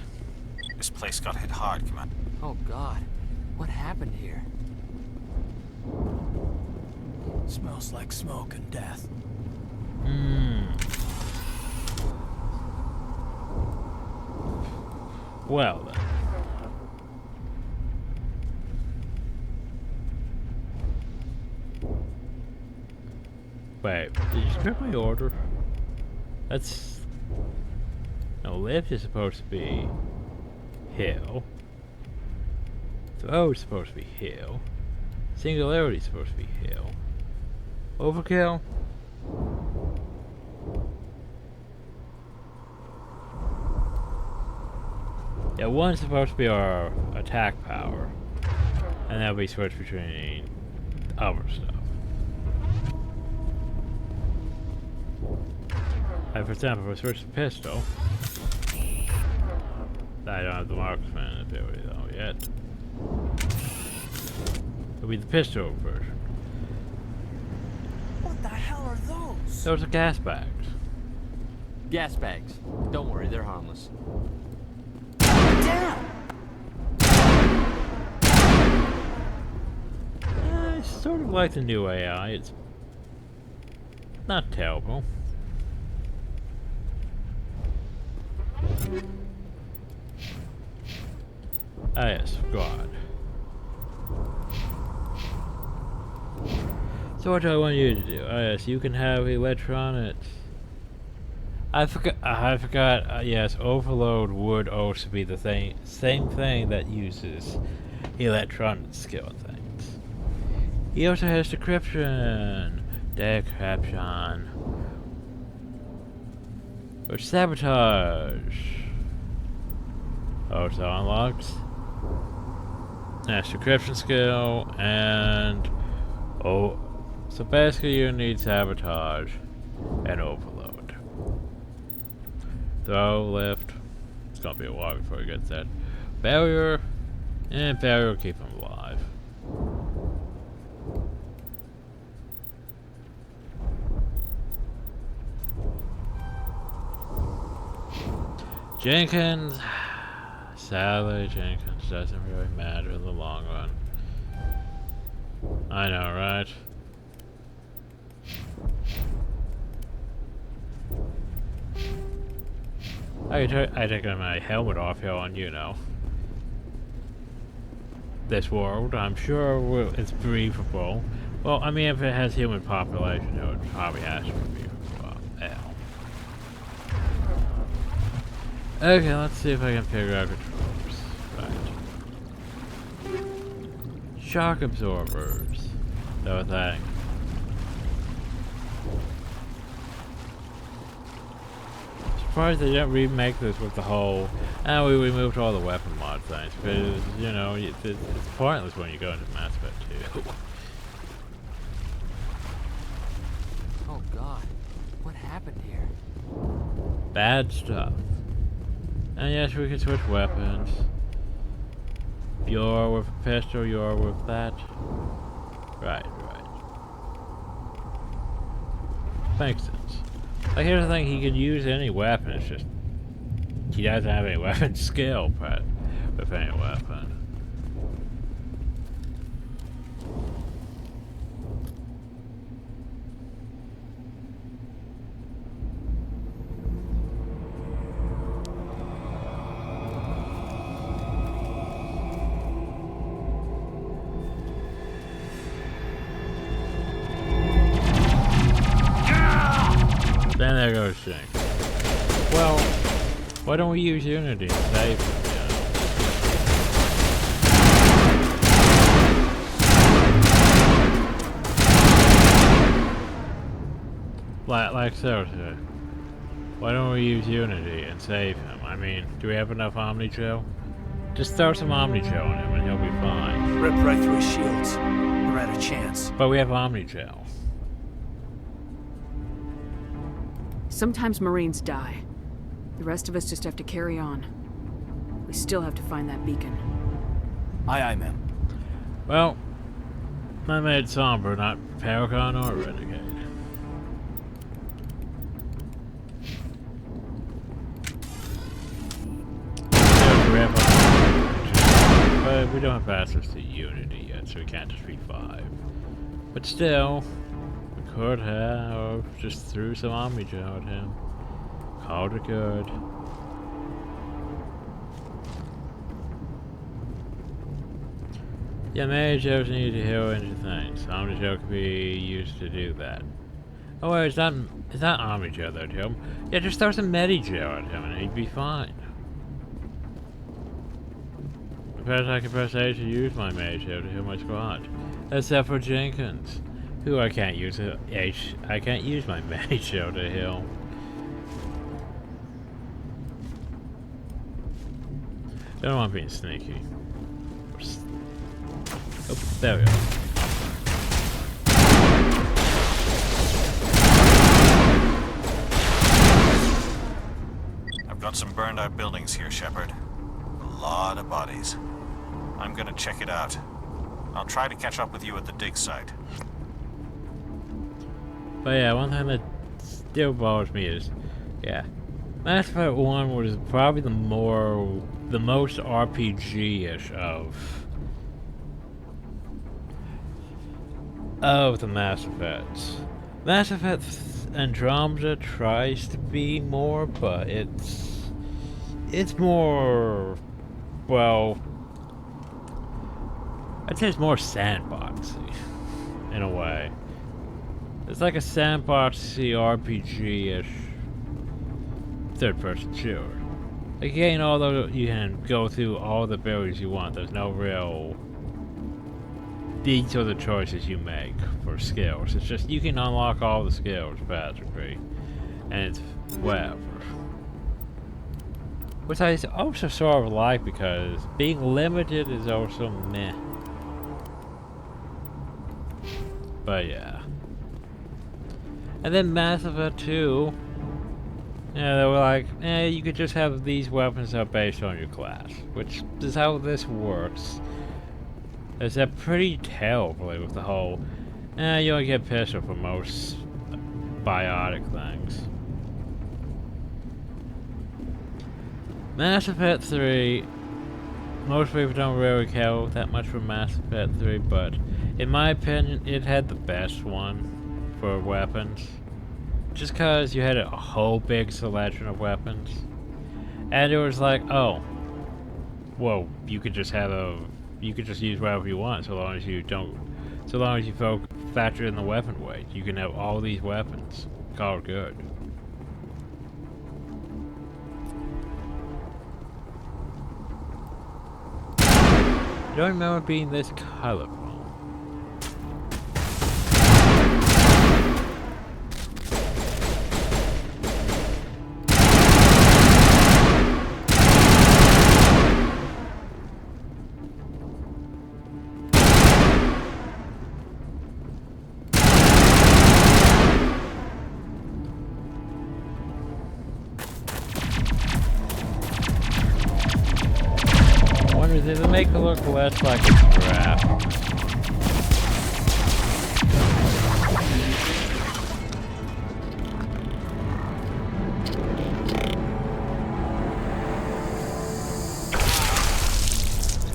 This place got hit hard, Commander. Oh, God. What happened here? Smells like smoke and death. Well then. Wait, did you scrap my order? That's... No, lift is supposed to be hill. Throw is supposed to be hill. Singularity is supposed to be hill. Overkill? Yeah, one's supposed to be our attack power. And then we switch between other stuff. Like for example, if I switch to pistol, I don't have the marksman ability though yet. It'll be the pistol version. What the hell are those? Those are gas bags. Gas bags. Don't worry, they're harmless. Down! It's sort of like the new AI. It's not terrible. Ah yes, God. So what do I want you to do? Ah yes, you can have electronics. I forgot, yes, overload would also be the same thing that uses electronic skill things. He also has decryption, or sabotage. Also unlocks. That's decryption skill, and so basically you need sabotage and overload. Throw, lift. It's gonna be a while before he gets that. Barrier, and barrier will keep him alive. Jenkins, sadly, Jenkins doesn't really matter in the long run. I know, right? I take my helmet off here on, you know, this world. I'm sure it's breathable. Well, I mean, if it has human population, it would probably has to be breathable. Okay, let's see if I can figure out controls. Right. Shock absorbers. No thing. Surprised they didn't remake this with the whole, we removed all the weapon mod things, because, you know, it's pointless when you go into Mass Effect 2. Oh God, what happened here? Bad stuff. And yes, we can switch weapons. You're with a pistol, you're with that. Right. Makes sense. Like, here's the thing, he can use any weapon, it's just he doesn't have any weapon skill, but with any weapon. There goes Jinx. Well, why don't we use Unity and save him, you know? Like seriously. Why don't we use Unity and save him? I mean, do we have enough Omni-Gel? Just throw some Omni-Gel on him and he'll be fine. Rip right through his shields. We're out of chance. But we have Omni-Gel. Sometimes Marines die. The rest of us just have to carry on. We still have to find that beacon. Aye, aye, ma'am. Well, I made Somber, not Paragon or Renegade. But we don't have access to Unity yet, so we can't just read 5. But still, we could have just threw some Omni-Gel at him. Called it good. Yeah, Magi need to heal into things. Omni-Gel could be used to do that. Oh wait, is that Omni-Gel though, Tim? Yeah, just throw some Medi-Gel at him and he'd be fine. I can press A to use my mage here to heal my squad. Except for Jenkins, who I can't use I can't use my mage shield to heal. Don't want being sneaky. Oh, there we go. I've got some burned out buildings here, Shepard. A lot of bodies. I'm gonna check it out. I'll try to catch up with you at the dig site. But yeah, one thing that still bothers me is, yeah, Mass Effect 1 was probably the most RPG-ish of the Mass Effects. Mass Effect Andromeda tries to be more, but it's more, well, I'd say it's more sandboxy, in a way. It's like a sandboxy RPG-ish third-person shooter. Again, although you can go through all the abilities you want, there's no real... These are the choices you make for skills. It's just, you can unlock all the skills, basically. And it's whatever. Which I also sort of like, because being limited is also meh. But yeah. And then Mass Effect 2, yeah, they were like, you could just have these weapons that are based on your class, which is how this works. Is that pretty terribly with the whole, you only get pistol for most biotic things. Mass Effect 3, most people don't really care that much for Mass Effect 3, but in my opinion, it had the best one for weapons. Just cause you had a whole big selection of weapons. And it was like, oh, well, you could just use whatever you want, so long as you factor in the weapon weight. You can have all these weapons. Call it good. I don't remember being this colorful. Did it make it look less like a giraffe?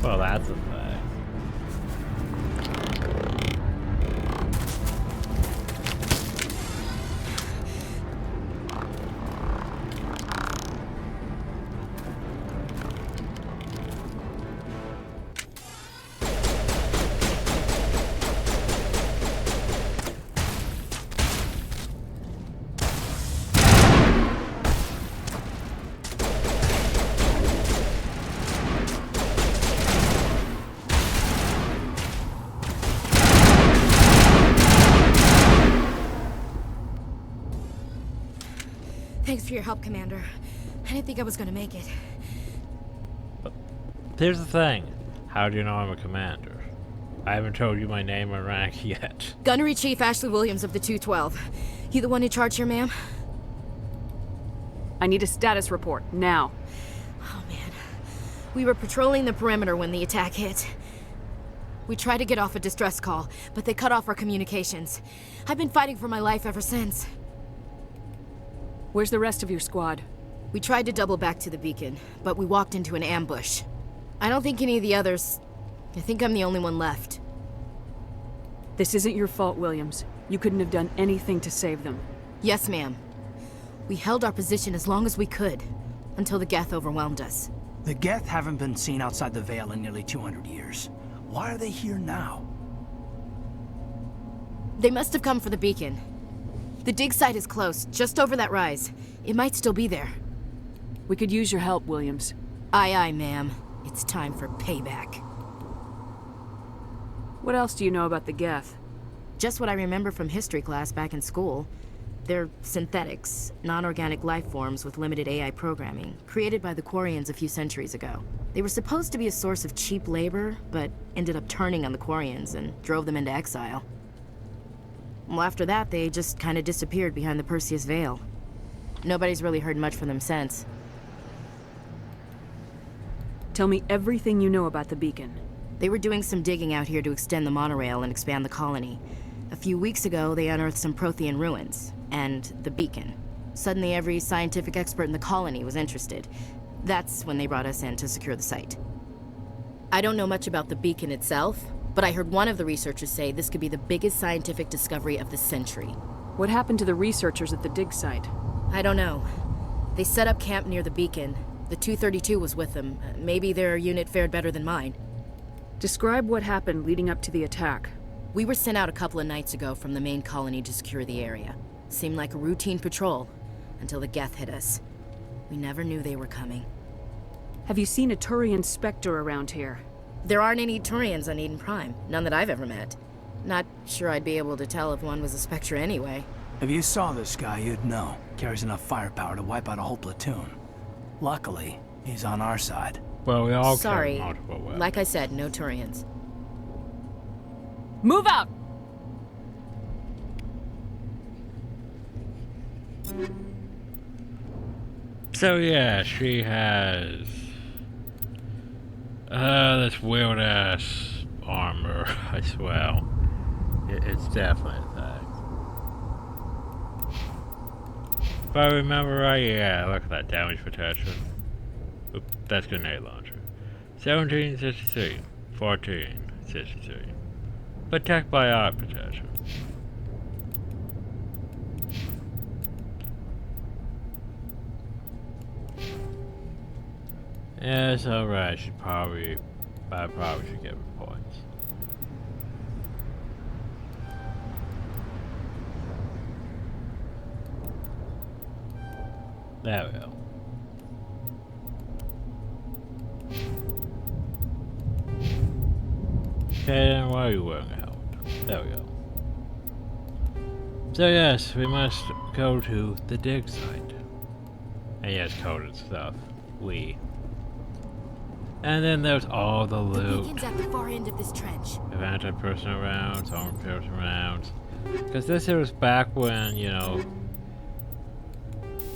Well, that's a thing. Thanks for your help, Commander. I didn't think I was gonna make it. But here's the thing. How do you know I'm a commander? I haven't told you my name or rank yet. Gunnery Chief Ashley Williams of the 212. You the one in charge here, ma'am? I need a status report, now. Oh, man. We were patrolling the perimeter when the attack hit. We tried to get off a distress call, but they cut off our communications. I've been fighting for my life ever since. Where's the rest of your squad? We tried to double back to the beacon, but we walked into an ambush. I don't think any of the others... I think I'm the only one left. This isn't your fault, Williams. You couldn't have done anything to save them. Yes, ma'am. We held our position as long as we could, until the Geth overwhelmed us. The Geth haven't been seen outside the Veil in nearly 200 years. Why are they here now? They must have come for the beacon. The dig site is close, just over that rise. It might still be there. We could use your help, Williams. Aye, aye, ma'am. It's time for payback. What else do you know about the Geth? Just what I remember from history class back in school. They're synthetics, non-organic life forms with limited AI programming, created by the Quarians a few centuries ago. They were supposed to be a source of cheap labor, but ended up turning on the Quarians and drove them into exile. Well, after that, they just kind of disappeared behind the Perseus Veil. Nobody's really heard much from them since. Tell me everything you know about the beacon. They were doing some digging out here to extend the monorail and expand the colony. A few weeks ago, they unearthed some Prothean ruins, and the beacon. Suddenly, every scientific expert in the colony was interested. That's when they brought us in to secure the site. I don't know much about the beacon itself, but I heard one of the researchers say this could be the biggest scientific discovery of the century. What happened to the researchers at the dig site? I don't know. They set up camp near the beacon. The 232 was with them. Maybe their unit fared better than mine. Describe what happened leading up to the attack. We were sent out a couple of nights ago from the main colony to secure the area. Seemed like a routine patrol, until the Geth hit us. We never knew they were coming. Have you seen a Turian Spectre around here? There aren't any Turians on Eden Prime. None that I've ever met. Not sure I'd be able to tell if one was a Spectre anyway. If you saw this guy, you'd know. Carries enough firepower to wipe out a whole platoon. Luckily, he's on our side. Well, we all Sorry, carry multiple weapons. Like I said, no Turians. Move out! So yeah, she has this weird ass armor. I swear, it's definitely a thing. If I remember right, yeah. Look at that damage protection. Oop, that's grenade launcher. 1763, 1463. Protect by art protection. Yeah, it's alright. I probably should give her points. There we go. Okay, then why are you wearing a helmet? There we go. So yes, we must go to the dig site. And yes, coded stuff. And then there's all the loot. The beacon's at the far end of this trench. We have anti-personnel rounds, armored person rounds. Because this here was back when, you know,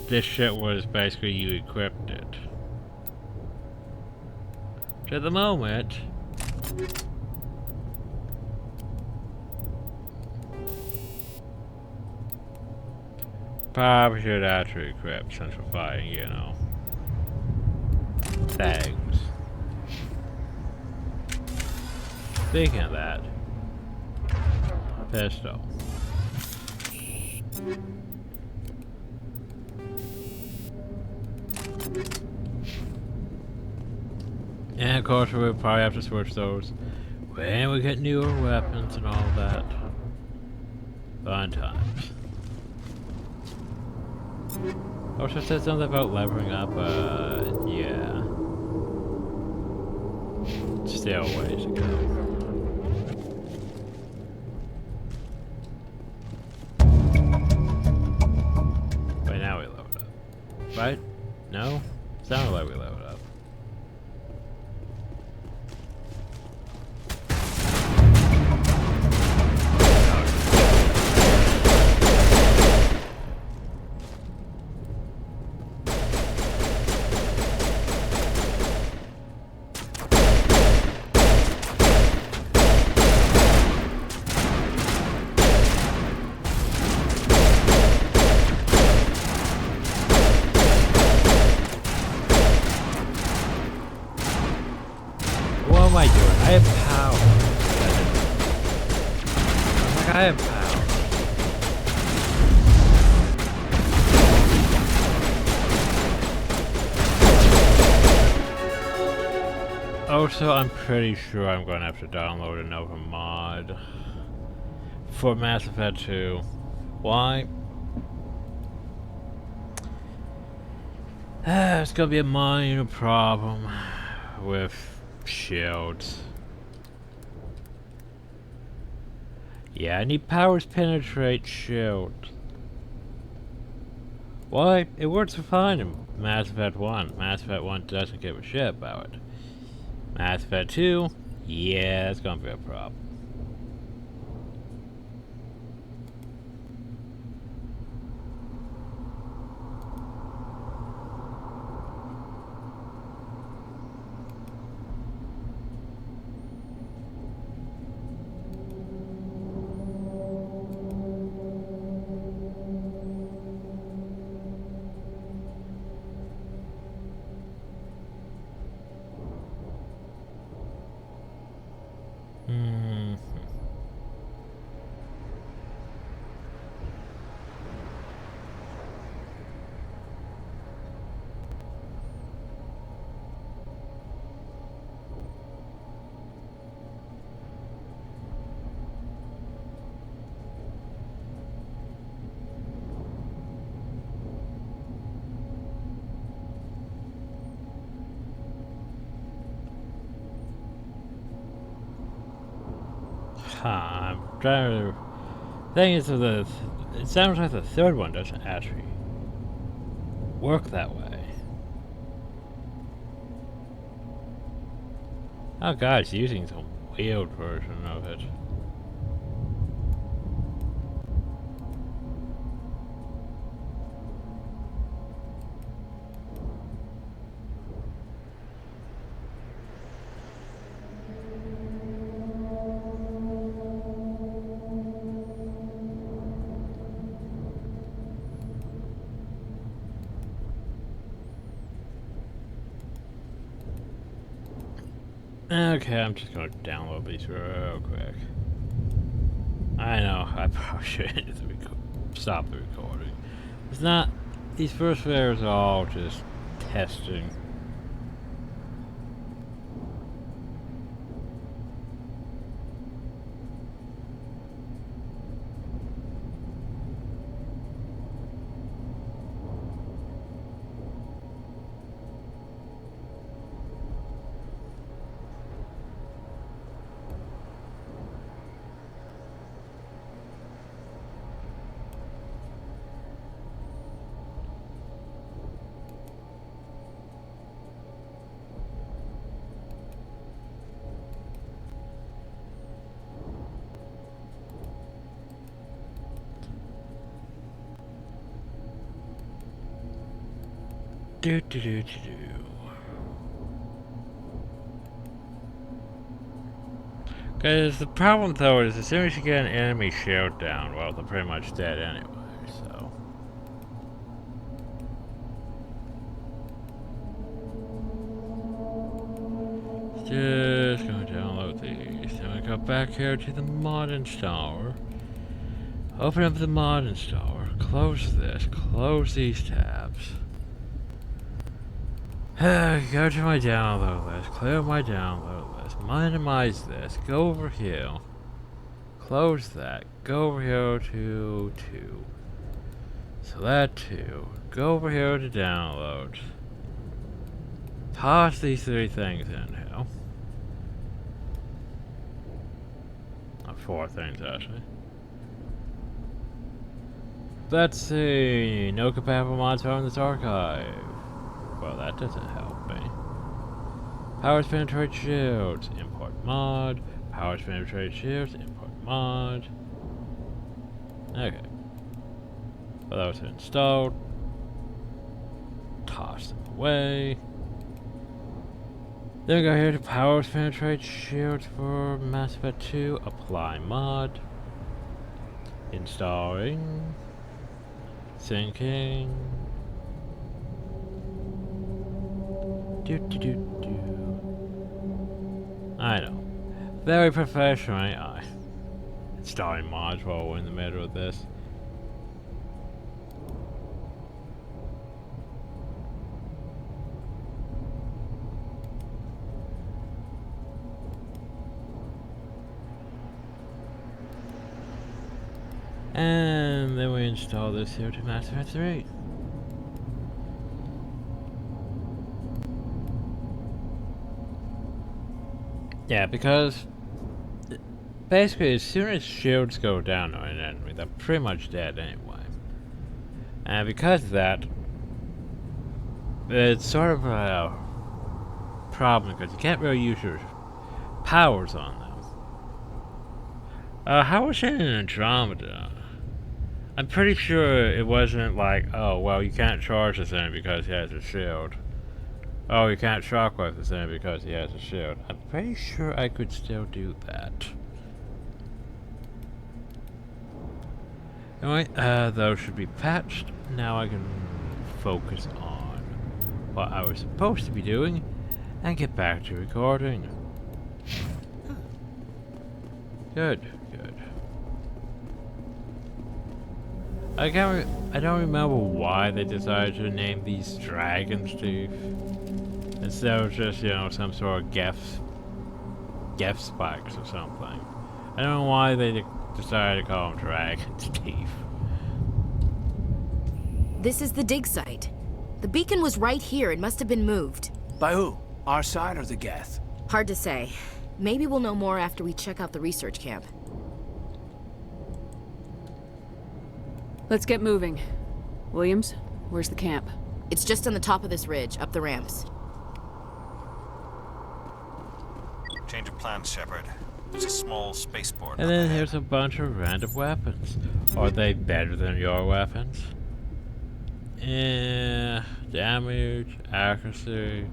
this shit was basically you equipped it. To the moment, probably should actually equip central fighting, you know, things. Speaking of that, pistol. And of course we'll probably have to switch those when we get newer weapons and all that. Fun times. Also said something about leveling up, yeah. Still a ways to go. But now we leveled up. right? No? Sounded like we leveled up. What am I doing? I have power. Like I have power. Also, I'm pretty sure I'm going to have to download another mod for Mass Effect 2. Why? It's going to be a minor problem with shields. Yeah, I need powers penetrate shield. Why? It works fine in Mass Effect 1. Mass Effect 1 doesn't give a shit about it. Mass Effect 2, yeah, it's gonna be a problem. I'm trying to. Thing is, it sounds like the third one doesn't actually work that way. Oh god, it's using some weird version of it. Okay, I'm just gonna download these real quick. I know, I probably should stop the recording. It's not, these first videos are all just testing. Because the problem though is as soon as you get an enemy shield down, well, they're pretty much dead anyway, so. Just gonna download these. Then we go back here to the mod installer. Open up the mod installer. Close this. Close these tabs. Go to my download list. Clear my download list. Minimize this. Go over here. Close that. Go over here to 2. Select 2. Go over here to download. Toss these 3 things in here. 4 things actually. Let's see. No compatible mods are in this archive. Well, that doesn't help me. Powers penetrate shields. Import mod. Powers penetrate shields. Import mod. Okay. Well, that was installed. Toss them away. Then we go here to powers penetrate shields for Mass Effect 2. Apply mod. Installing. Syncing. I know. Very professional, ain't I? Installing mods while we're in the middle of this. And then we install this here to Mass Effect 3. Yeah, because basically as soon as shields go down on an enemy, they're pretty much dead anyway. And because of that, it's sort of a problem because you can't really use your powers on them. How was it in Andromeda? I'm pretty sure it wasn't like, oh, well, you can't charge this enemy because he has a shield. Oh, you can't shockwave this enemy because he has a shield. I'm pretty sure I could still do that. Anyway, those should be patched. Now I can focus on what I was supposed to be doing and get back to recording. Good, good. I don't remember why they decided to name these Dragon's Teeth instead of just, you know, some sort of Geth spikes or something. I don't know why they decided to call them Dragon's Teeth. This is the dig site. The beacon was right here. It must have been moved. By who? Our side or the Geth? Hard to say. Maybe we'll know more after we check out the research camp. Let's get moving. Williams, where's the camp? It's just on the top of this ridge, up the ramps. Change of plans, Shepard. There's a small spaceport. And then here's a bunch of random weapons. Are they better than your weapons? Yeah, damage, accuracy.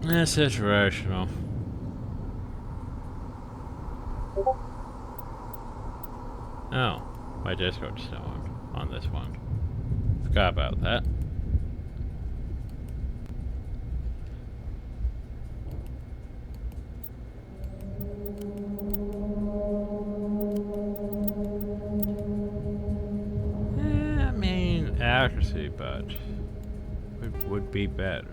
It's situational. Oh, my Discord's still on this one. Forgot about that. I mean, accuracy, but it would be better.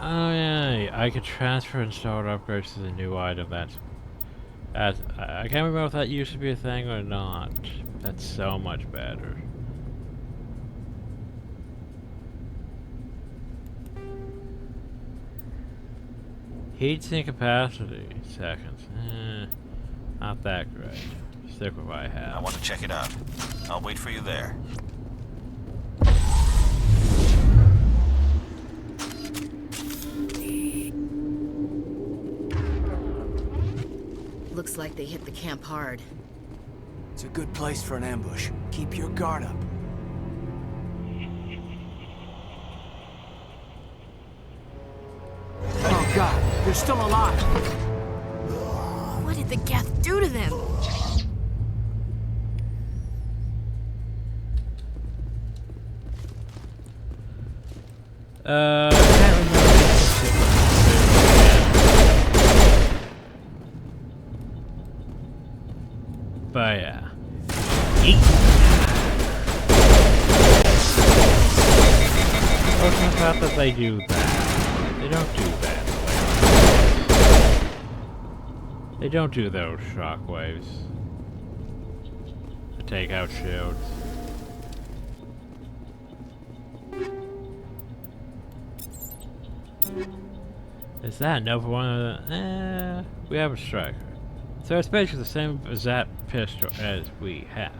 Oh yeah, I could transfer and start upgrades to the new item. I can't remember if that used to be a thing or not. That's so much better. Heatsink capacity, seconds. Not that great. Stick with what I have. I want to check it out. I'll wait for you there. Looks like they hit the camp hard. It's a good place for an ambush. Keep your guard up. Oh God, they're still alive. What did the Geth do to them? I can't remember. But yeah. It's not that they do that. They don't do that. They don't do those shockwaves to take out shields. Is that no for one of the... we have a striker. So it's basically the same exact pistol as we have.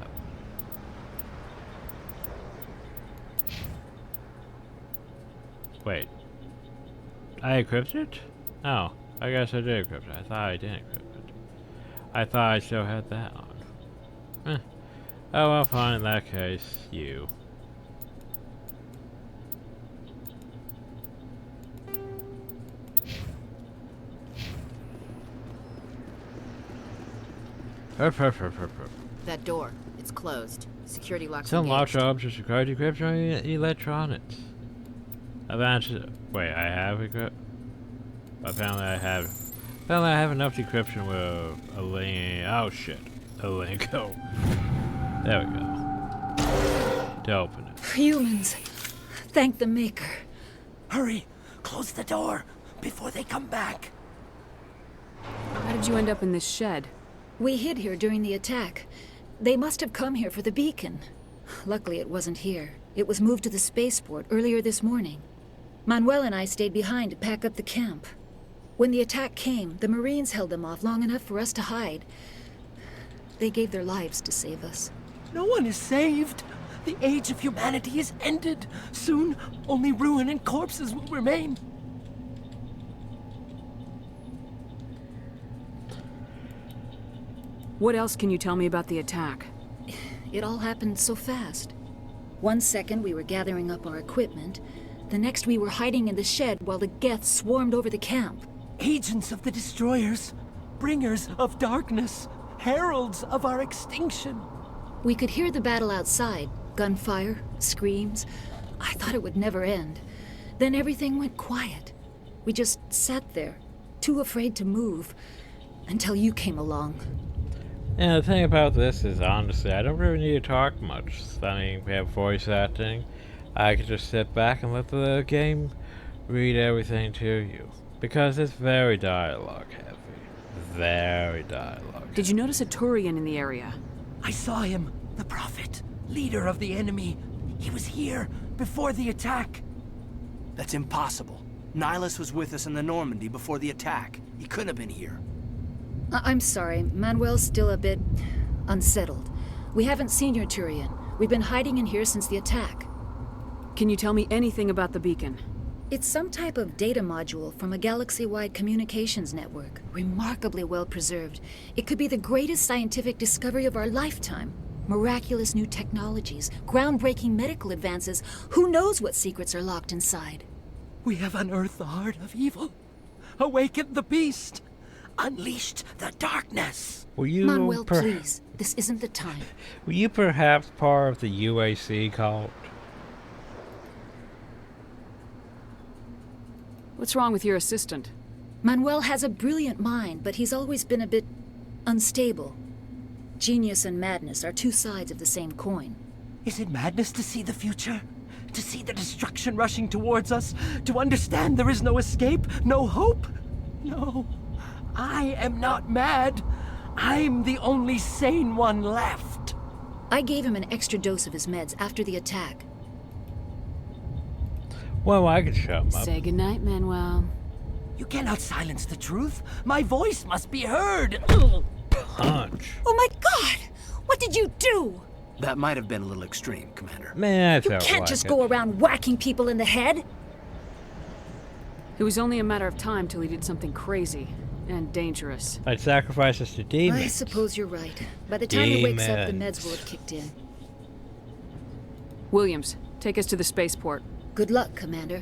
Wait. I equipped it? Oh, I guess I did equip it. I thought I didn't equip it. I thought I still had that on. Oh well, fine, in that case, you. That door, it's closed. Security locks Some engaged. large objects require decryption of electronics. Wait, I have equipped? Apparently I have enough decryption with a link. Oh shit. A lingo. There we go. To open it. Humans. Thank the Maker. Hurry! Close the door before they come back. How did you end up in this shed? We hid here during the attack. They must have come here for the beacon. Luckily it wasn't here. It was moved to the spaceport earlier this morning. Manuel and I stayed behind to pack up the camp. When the attack came, the Marines held them off long enough for us to hide. They gave their lives to save us. No one is saved. The age of humanity is ended. Soon, only ruin and corpses will remain. What else can you tell me about the attack? It all happened so fast. 1 second we were gathering up our equipment. The next we were hiding in the shed while the Geth swarmed over the camp. Agents of the destroyers, bringers of darkness, heralds of our extinction. We could hear the battle outside. Gunfire, screams. I thought it would never end. Then everything went quiet. We just sat there, too afraid to move, until you came along. Yeah, the thing about this is, honestly, I don't really need to talk much. I mean, we have voice acting. I can just sit back and let the game read everything to you. Because it's very dialogue heavy. Very dialogue heavy. Did you notice a Turian in the area? I saw him, the Prophet, leader of the enemy. He was here before the attack. That's impossible. Nihilus was with us in the Normandy before the attack. He couldn't have been here. I'm sorry, Manuel's still a bit unsettled. We haven't seen your Turian. We've been hiding in here since the attack. Can you tell me anything about the beacon? It's some type of data module from a galaxy-wide communications network. Remarkably well preserved. It could be the greatest scientific discovery of our lifetime. Miraculous new technologies, groundbreaking medical advances. Who knows what secrets are locked inside? We have unearthed the heart of evil, awakened the beast, unleashed the darkness. Were you Manuel, please. This isn't the time. Were you perhaps part of the UAC cult? What's wrong with your assistant? Manuel has a brilliant mind, but he's always been a bit unstable. Genius and madness are two sides of the same coin. Is it madness to see the future? To see the destruction rushing towards us? To understand there is no escape? No hope? No. I am not mad. I'm the only sane one left. I gave him an extra dose of his meds after the attack. Well, I could shut him up. Say goodnight, Manuel. You cannot silence the truth. My voice must be heard. Punch. Oh my God! What did you do? That might have been a little extreme, Commander. Man, you can't just go around whacking people in the head. It was only a matter of time till he did something crazy and dangerous. I'd sacrifice us to demons. I suppose you're right. By the time he wakes up, the meds will have kicked in. Williams, take us to the spaceport. Good luck, Commander.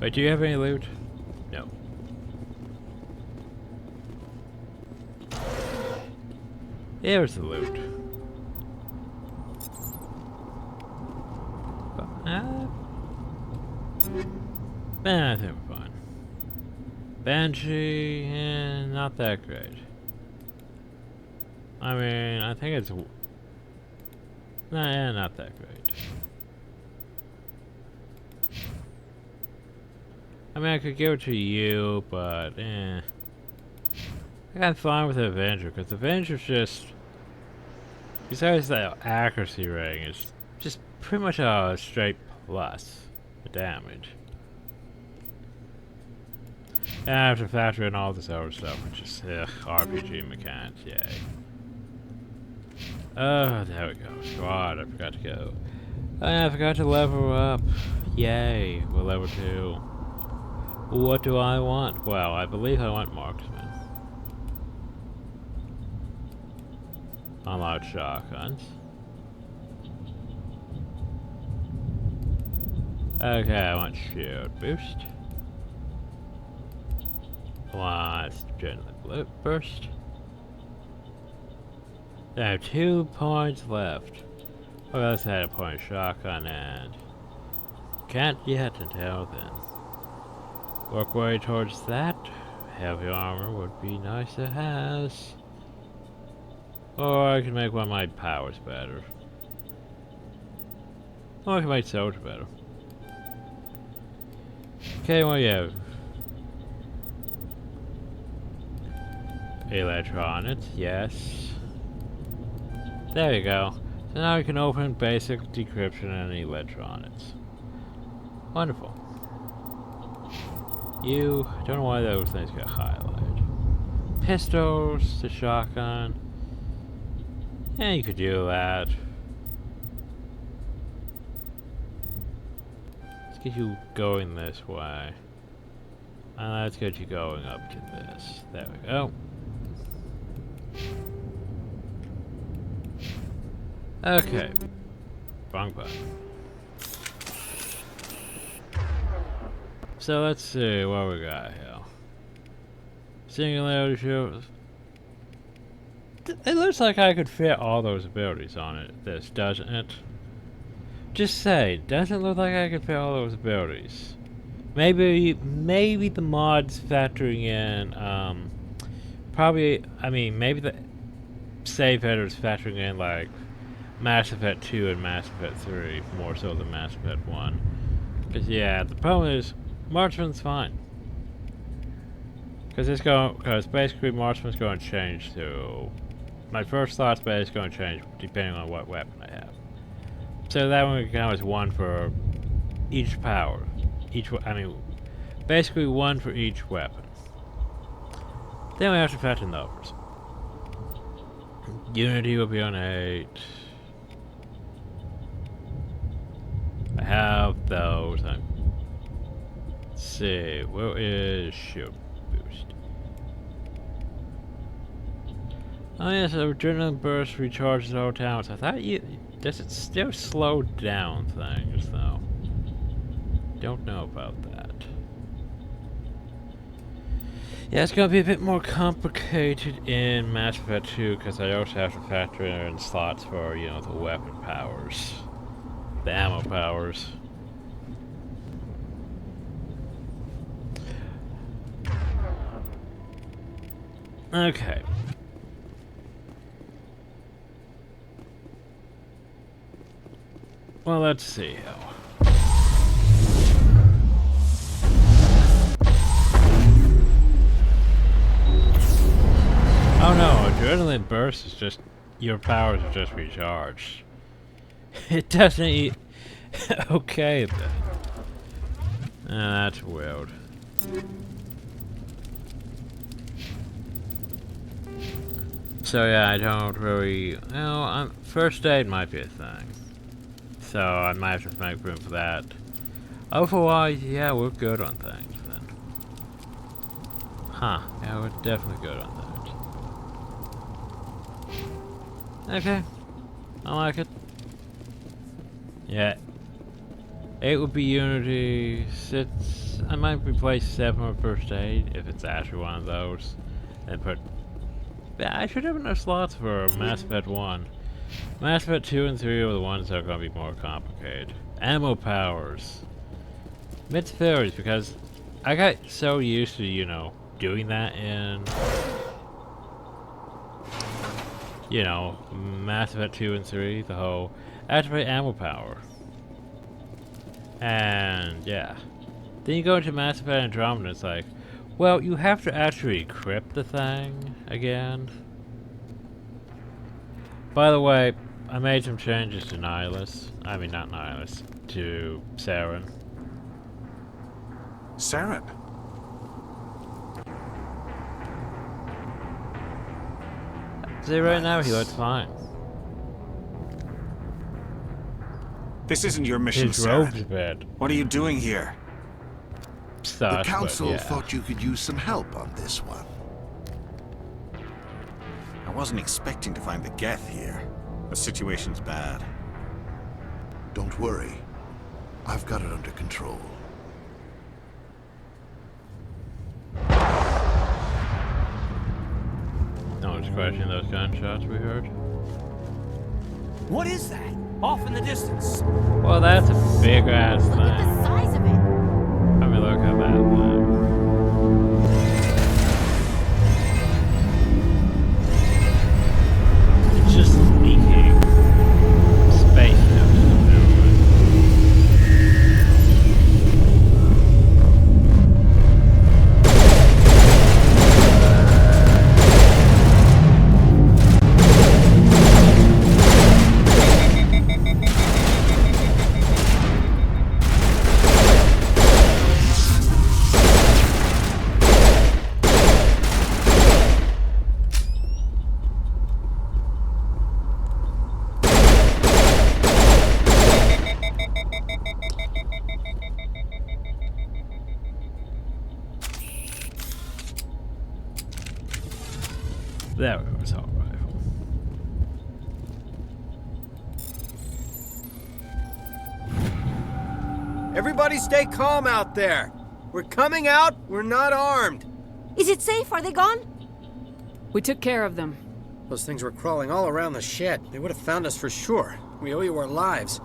Wait, do you have any loot? No. Here's the loot. I think we're fine. Banshee, not that great. I mean, I think it's... Nah, not that great. I mean, I could give it to you, but I got fine with the Avenger, because the Avenger's just... Besides the accuracy rating, it's just pretty much a straight plus. the damage. And I have to factor in all this other stuff, which is RPG mechanics, yay. Oh, there we go. God, I forgot to go. I forgot to level up. Yay, we're level 2. What do I want? Well, I believe I want marksman. Unlock shotguns. Okay, I want shield boost. Want generally burst. I have 2 points left. Well, let's add a point shotgun and can't yet until then. Work way towards that. Heavy armor would be nice to have. Or I can make one of my powers better. Or I can make soldier better. Okay, what do you have? Electronics, yes. There you go. So now we can open basic decryption and electronics. Wonderful. You, I don't know why those things get highlighted. Pistols, the shotgun. Yeah, you could do that. Let's get you going this way. And let's get you going up to this. There we go. Okay. Wrong button. So let's see what we got here. Singularity shield. It looks like I could fit all those abilities on it. This, doesn't it? Just say, doesn't it look like I could fit all those abilities? Maybe the mods factoring in, probably, I mean, maybe the save headers factoring in, like, Mass Effect 2 and Mass Effect 3, more so than Mass Effect 1. Because, yeah, the problem is, Marksman's fine. Because basically Marksman's going to change to, my first thought's basically going to change depending on what weapon I have. So that one can count as one for each power. Basically one for each weapon. Then we have to factor in the others. Unity will be on 8. I have those. Let's see, where is shield boost? Oh yes, adrenaline burst recharges all talents. I thought does it still slow down things though? Don't know about that. Yeah, it's gonna be a bit more complicated in Mass Effect 2 because I also have to factor in slots for, you know, the weapon powers. The ammo powers. Okay. Well, let's see how. Oh no, adrenaline burst is just, your powers are just recharged. It doesn't okay then. That's weird. So yeah, I don't really, first aid might be a thing. So I might have to make room for that. Otherwise, yeah, we're good on things then. Huh, yeah, we're definitely good on that. Okay, I like it. Yeah. 8 would be Unity. 6, I might replace 7 with first aid if it's actually one of those. And put, yeah, I should have enough slots for Mass Effect 1. Mass Effect 2 and 3 are the ones that are going to be more complicated. Ammo powers. Mixed theories, because I got so used to, you know, doing that in, you know, Mass Effect 2 and 3, the whole activate ammo power. And, yeah. Then you go into Mass Effect Andromeda, it's like, well, you have to actually equip the thing again. By the way, I made some changes to Nihilus. I mean, not Nihilus, to Saren. Saren. See, right now he looks fine. This isn't your mission, His robe's Saren. bad. What are you doing here? The council thought you could use some help on this one. I wasn't expecting to find the Geth here. The situation's bad. Don't worry. I've got it under control. No one's questioning those gunshots we heard. What is that? Off in the distance. Well, that's a big ass thing. Look at the size of it. I mean, look at that thing. It's just leaking space now. There we go, assault rifle. Everybody stay calm out there. We're coming out, we're not armed. Is it safe? Are they gone? We took care of them. Those things were crawling all around the shed. They would have found us for sure. We owe you our lives.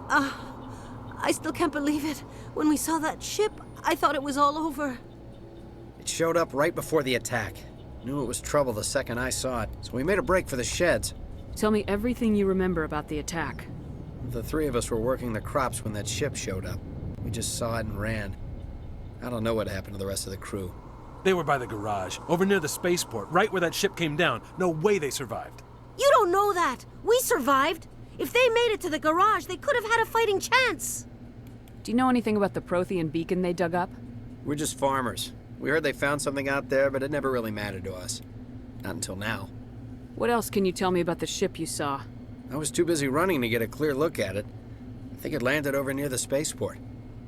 I still can't believe it. When we saw that ship, I thought it was all over. It showed up right before the attack. Knew it was trouble the second I saw it, so we made a break for the sheds. Tell me everything you remember about the attack. The three of us were working the crops when that ship showed up. We just saw it and ran. I don't know what happened to the rest of the crew. They were by the garage, over near the spaceport, right where that ship came down. No way they survived. You don't know that. We survived. If they made it to the garage, they could have had a fighting chance. Do you know anything about the Prothean beacon they dug up? We're just farmers. We heard they found something out there, but it never really mattered to us. Not until now. What else can you tell me about the ship you saw? I was too busy running to get a clear look at it. I think it landed over near the spaceport.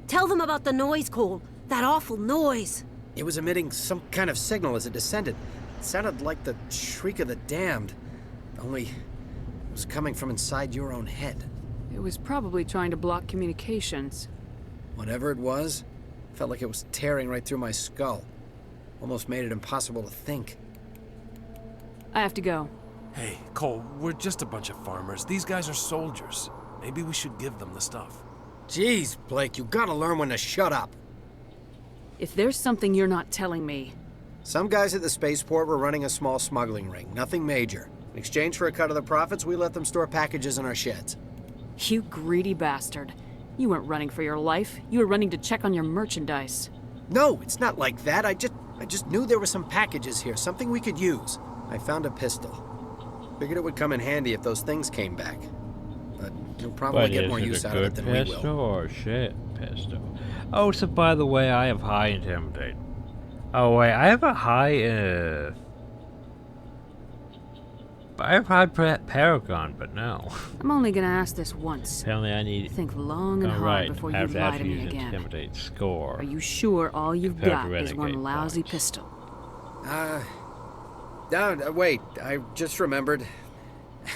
Tell them about the noise, Cole. That awful noise. It was emitting some kind of signal as it descended. It sounded like the shriek of the damned. Only it was coming from inside your own head. It was probably trying to block communications. Whatever it was, felt like it was tearing right through my skull. Almost made it impossible to think. I have to go. Hey, Cole, we're just a bunch of farmers. These guys are soldiers. Maybe we should give them the stuff. Jeez, Blake, you gotta learn when to shut up. If there's something you're not telling me... Some guys at the spaceport were running a small smuggling ring. Nothing major. In exchange for a cut of the profits, we let them store packages in our sheds. You greedy bastard. You weren't running for your life. You were running to check on your merchandise. No, it's not like that. I just knew there were some packages here, something we could use. I found a pistol. Figured it would come in handy if those things came back. But you'll probably get more use out of it than we will. Pistol or shit pistol? Oh, so by the way, I have high intimidate. Oh wait, I have a high I have high paragon, but no. I'm only gonna ask this once. Apparently I need... Think long and hard before you lie to me again. Intimidate score. Are you sure all you've got is one lousy pistol? Wait, I just remembered.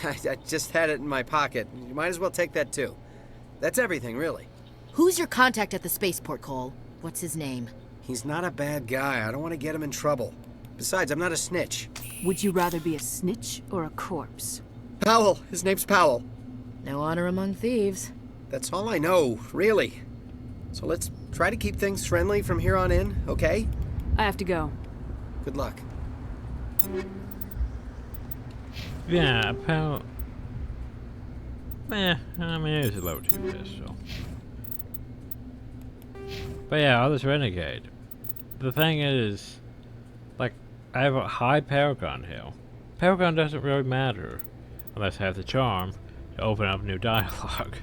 I just had it in my pocket. You might as well take that too. That's everything, really. Who's your contact at the spaceport, Cole? What's his name? He's not a bad guy. I don't want to get him in trouble. Besides, I'm not a snitch. Would you rather be a snitch or a corpse? Powell. His name's Powell. No honor among thieves. That's all I know, really. So let's try to keep things friendly from here on in, okay? I have to go. Good luck. Yeah, Powell... I mean, it was a low T pistol. But yeah, this Renegade. The thing is, like, I have a high paragon here. Paragon doesn't really matter unless I have the charm to open up new dialogue.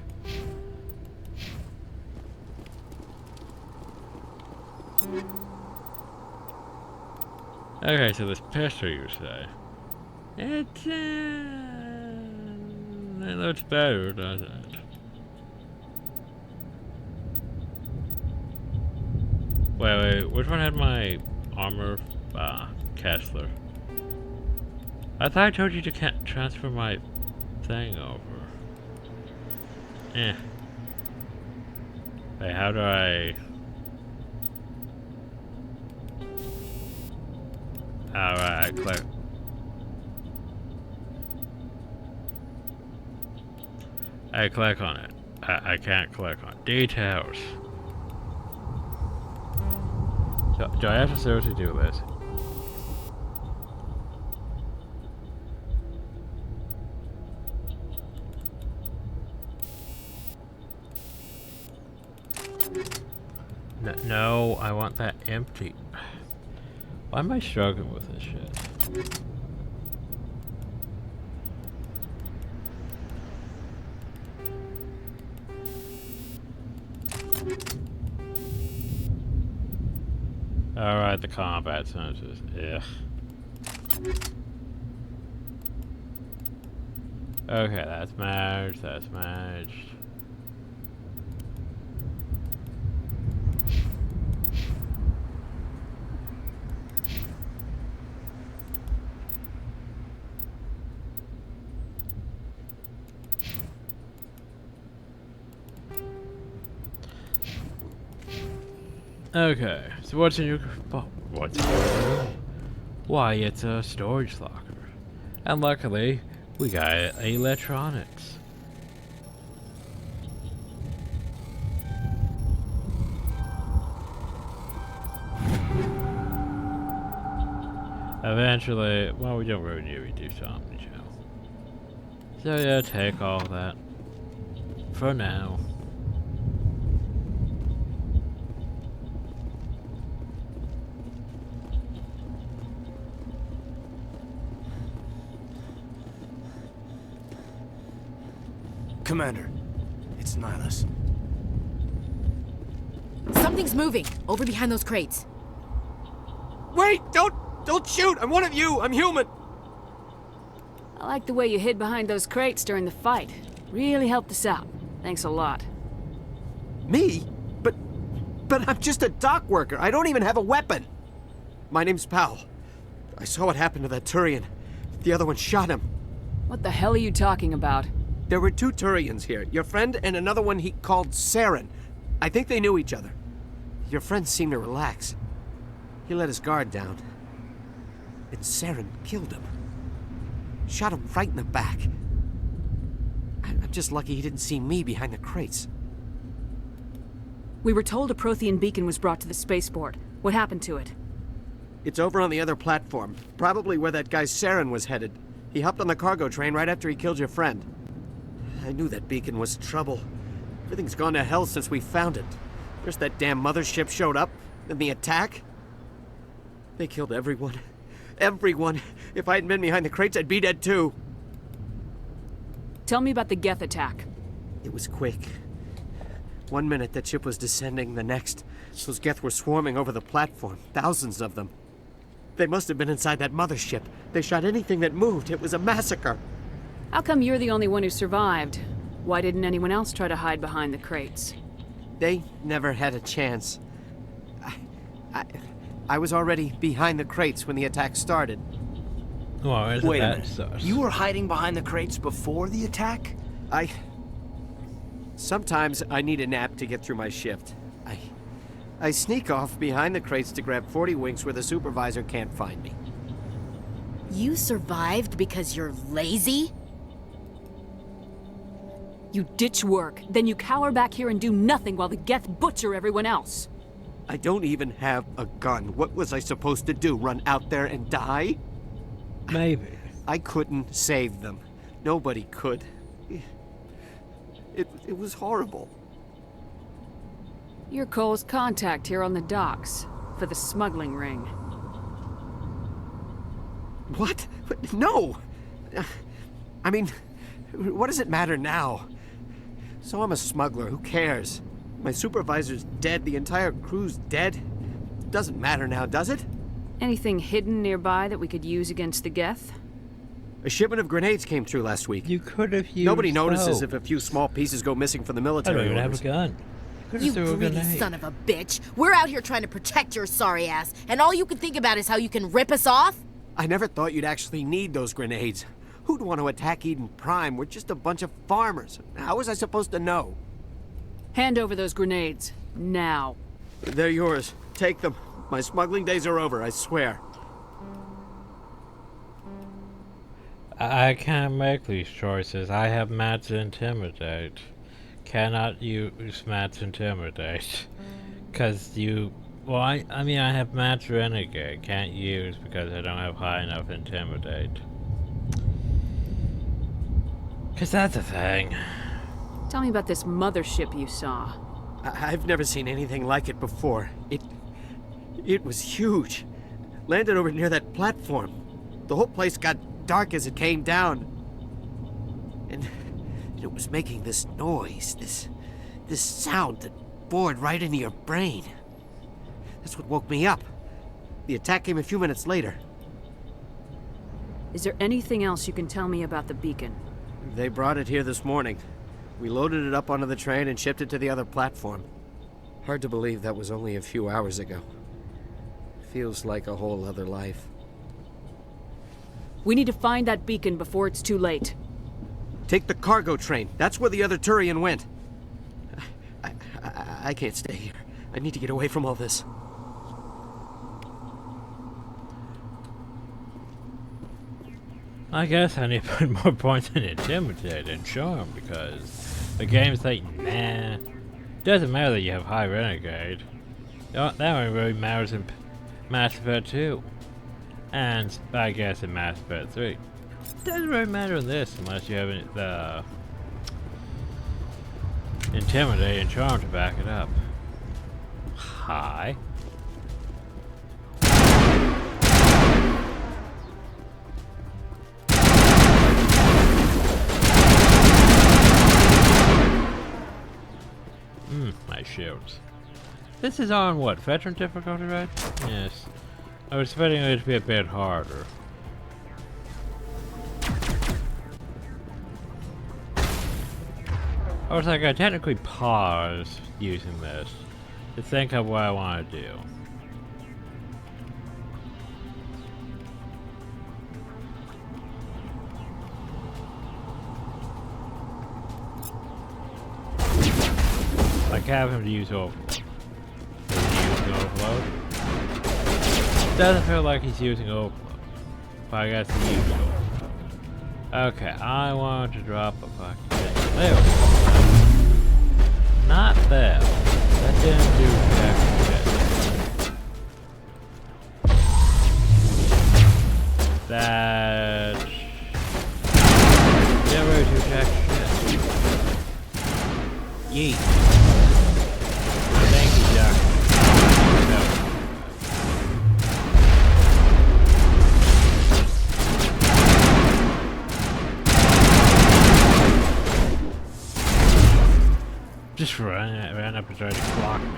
Okay, so this pistol you say. It looks better, doesn't it? Wait, which one had my armor? Kessler. I thought I told you to transfer my thing over. Wait, how do I... Alright, I click. I click on it. I can't click on details. So, do I have to seriously do this? No, I want that empty. Why am I struggling with this shit? Alright, the combat senses. Ugh. Okay, that's matched, that's matched. Okay, so what's in your... what's in your room? Why, it's a storage locker. And luckily, we got electronics. Eventually, well, we don't really need to do something, so yeah, take all that. For now. Commander, it's Nihilus. Something's moving over behind those crates. Wait! Don't shoot! I'm one of you! I'm human! I like the way you hid behind those crates during the fight. Really helped us out. Thanks a lot. Me? But I'm just a dock worker. I don't even have a weapon. My name's Powell. I saw what happened to that Turian. The other one shot him. What the hell are you talking about? There were 2 Turians here. Your friend and another one he called Saren. I think they knew each other. Your friend seemed to relax. He let his guard down. And Saren killed him. Shot him right in the back. I'm just lucky he didn't see me behind the crates. We were told a Prothean beacon was brought to the spaceport. What happened to it? It's over on the other platform. Probably where that guy Saren was headed. He hopped on the cargo train right after he killed your friend. I knew that beacon was trouble. Everything's gone to hell since we found it. First that damn mothership showed up, then the attack. They killed everyone. Everyone. If I hadn't been behind the crates, I'd be dead too. Tell me about the Geth attack. It was quick. 1 minute that ship was descending, the next, those Geth were swarming over the platform. Thousands of them. They must have been inside that mothership. They shot anything that moved. It was a massacre. How come you're the only one who survived? Why didn't anyone else try to hide behind the crates? They never had a chance. I was already behind the crates when the attack started. Oh, Wait a minute. You were hiding behind the crates before the attack? Sometimes I need a nap to get through my shift. I sneak off behind the crates to grab 40 winks where the supervisor can't find me. You survived because you're lazy? You ditch work, then you cower back here and do nothing while the Geth butcher everyone else. I don't even have a gun. What was I supposed to do? Run out there and die? Maybe. I couldn't save them. Nobody could. It was horrible. You're Cole's contact here on the docks for the smuggling ring. What? No! I mean, what does it matter now? So I'm a smuggler, who cares? My supervisor's dead, the entire crew's dead. doesn't matter now, does it? Anything hidden nearby that we could use against the Geth? A shipment of grenades came through last week. You could have used Nobody notices if a few small pieces go missing from the military. I don't even orders. have a gun. You greedy son of a bitch. We're out here trying to protect your sorry ass, and all you can think about is how you can rip us off? I never thought you'd actually need those grenades. Who'd want to attack Eden Prime? We're just a bunch of farmers. How was I supposed to know? Hand over those grenades. Now. They're yours. Take them. My smuggling days are over, I swear. I can't make these choices. I have Matt's Intimidate. Cannot use Matt's Intimidate. Because you... Well, I mean, I have Matt's Renegade. Can't use because I don't have high enough Intimidate. Because that's a thing. Tell me about this mothership you saw. I've never seen anything like it before. It was huge. Landed over near that platform. The whole place got dark as it came down. And it was making this noise, this sound that bored right into your brain. That's what woke me up. The attack came a few minutes later. Is there anything else you can tell me about the beacon? They brought it here this morning. We loaded it up onto the train and shipped it to the other platform. Hard to believe that was only a few hours ago. Feels like a whole other life. We need to find that beacon before it's too late. Take the cargo train. That's where the other Turian went. I can't stay here. I need to get away from all this. I guess I need to put more points in Intimidate and Charm because the game's like, nah. Doesn't matter that you have high Renegade. That only really matters in Mass Effect 2. And I guess in Mass Effect 3. Doesn't really matter in this unless you have the Intimidate and Charm to back it up. Hi. My shields. This is on what? Veteran difficulty, right? Yes. I was expecting it to be a bit harder. I was like, I technically paused using this to think of what I want to do. Like have him to use overload. Doesn't feel like he's using overload. But I guess he used overload. Okay, I want to drop a fucking thing. There we go. Not there. That didn't do jack shit. That didn't really do jack shit. Yeet. Thank you, Jack. No. Just ran up and tried to block me.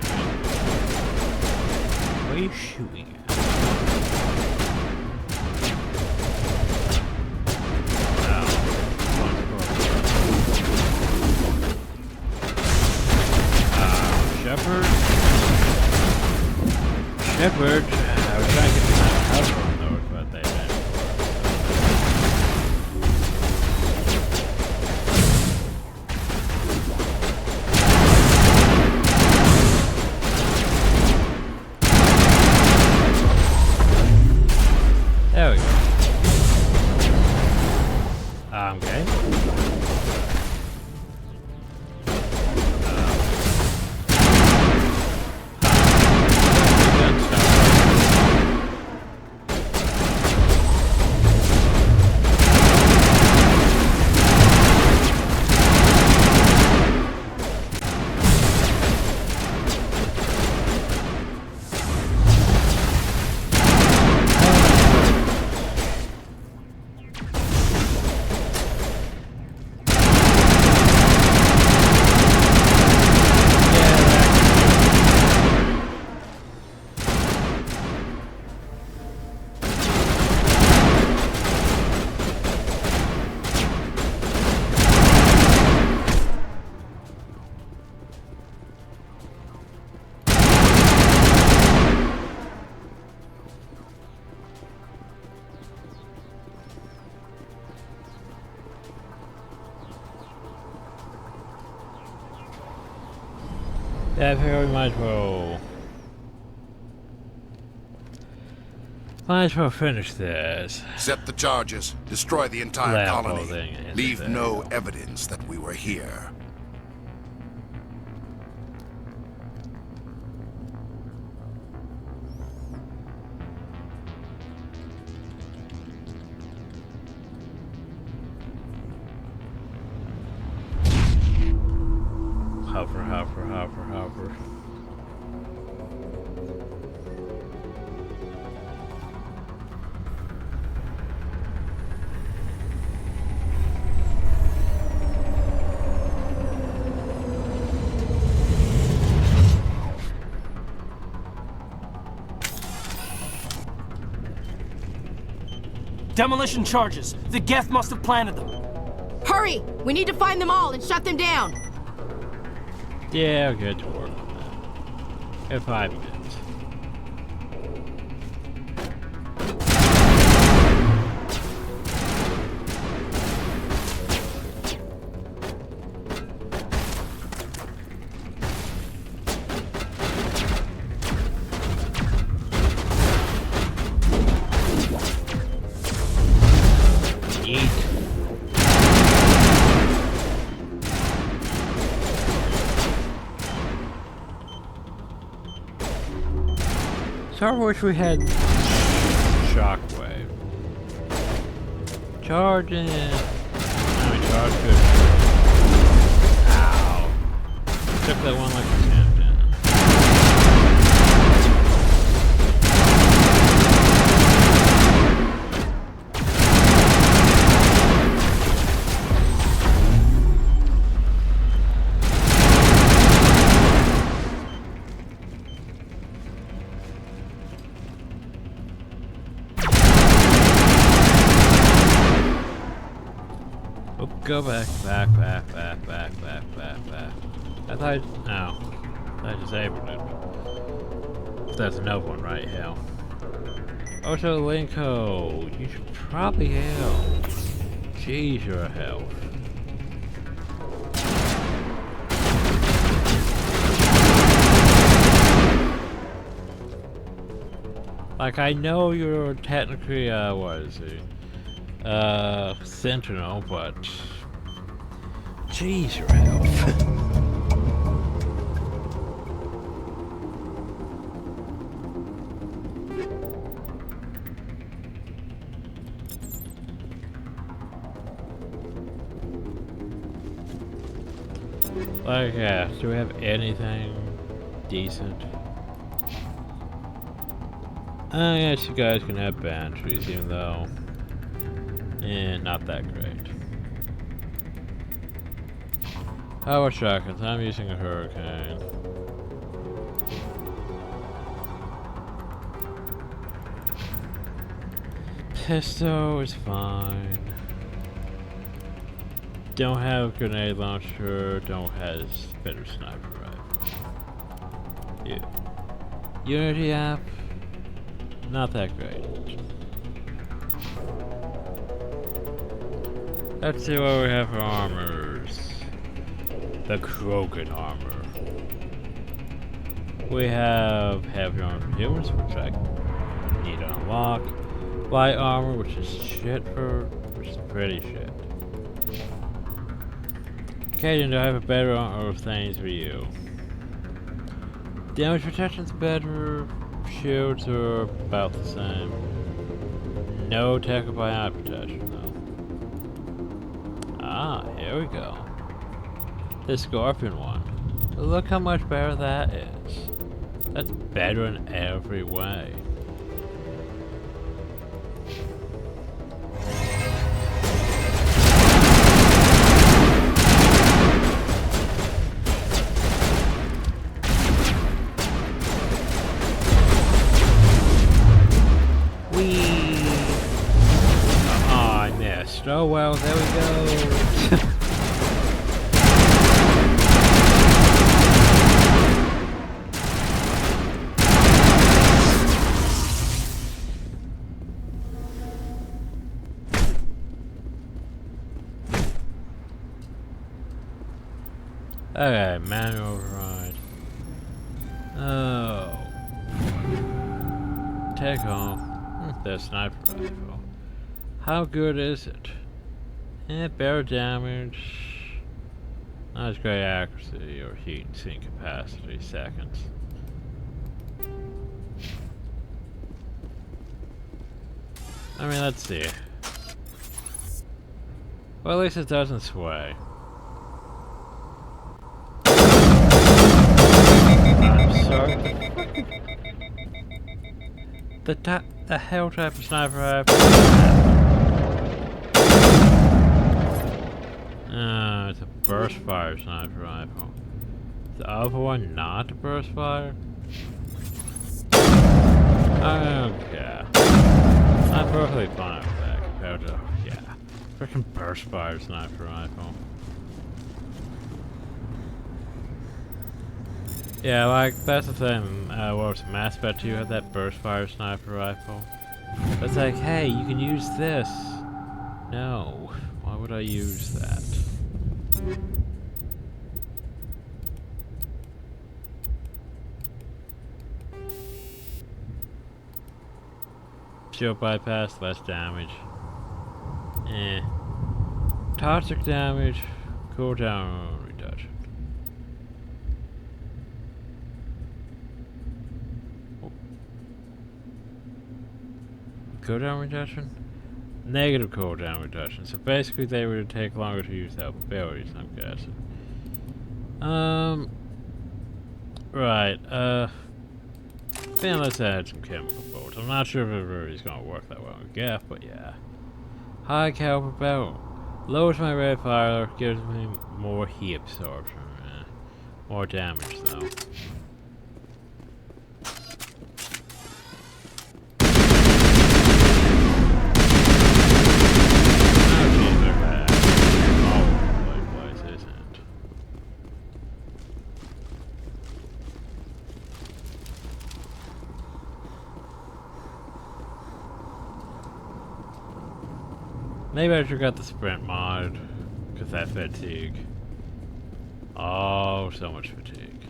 What are you shooting at? Shepard. I was trying to get the house on those, but they didn't. There we go. Okay. I figure we might as well finish this. Set the charges. Destroy the entire colony. Leave no evidence that we were here. Hover, hover, hover, hover. Demolition charges. The Geth must have planted them. Hurry! We need to find them all and shut them down. Yeah, I'll get to work on that. In 5 minutes. I wish we had Shockwave. Charging it. I mean, charge good. Ow. Took that one like a champion. Go back. I thought, I disabled it. There's another one right here. Ocho Linko, you should probably help. Jeez, you're a help. Like, I know you're technically, what is it? Sentinel, but jeez, your health. Like, yeah, do we have anything decent? I guess you guys can have banshees, even though not that great. How about shotguns? I'm using a hurricane. Pistol is fine. Don't have grenade launcher, don't have better sniper rifle. Yeah. Unity app, not that great. Let's see what we have for armors. The Krogan armor. We have heavy armor for humans, which I need to unlock. Light armor, which is pretty shit. Kaden, do I have a better armor of things for you? Damage protection's better. Shields are about the same. No tech or biotic protection though. Ah, here we go. The Scorpion one. Look how much better that is. That's better in every way. I missed. Oh well, there we go. Okay, manual override. Oh. Take home. The sniper rifle. How good is it? Better damage. Not as great accuracy or heat and sink capacity. Seconds. I mean, let's see. Well, at least it doesn't sway. I'm sorry. The hell type of sniper rifle? It's a burst fire sniper rifle. The other one not a burst fire? Okay. I'm perfectly fine with that compared to, yeah, freaking burst fire sniper rifle. Yeah, like, that's the thing, what was it, Mass Effect 2 had that burst fire sniper rifle? But it's like, hey, you can use this. No, why would I use that? Shield bypass, less damage. Toxic damage, cooldown reduction. Cooldown reduction? Negative cooldown reduction. So basically they would take longer to use their abilities, I'm guessing. Right, then let's add some chemical bolts. I'm not sure if it really is gonna work that well in GF, but yeah. High caliber belt. Lowers my rate of fire, gives me more heat absorption. More damage though. Maybe I should got the sprint mod, because that fatigue. Oh, so much fatigue.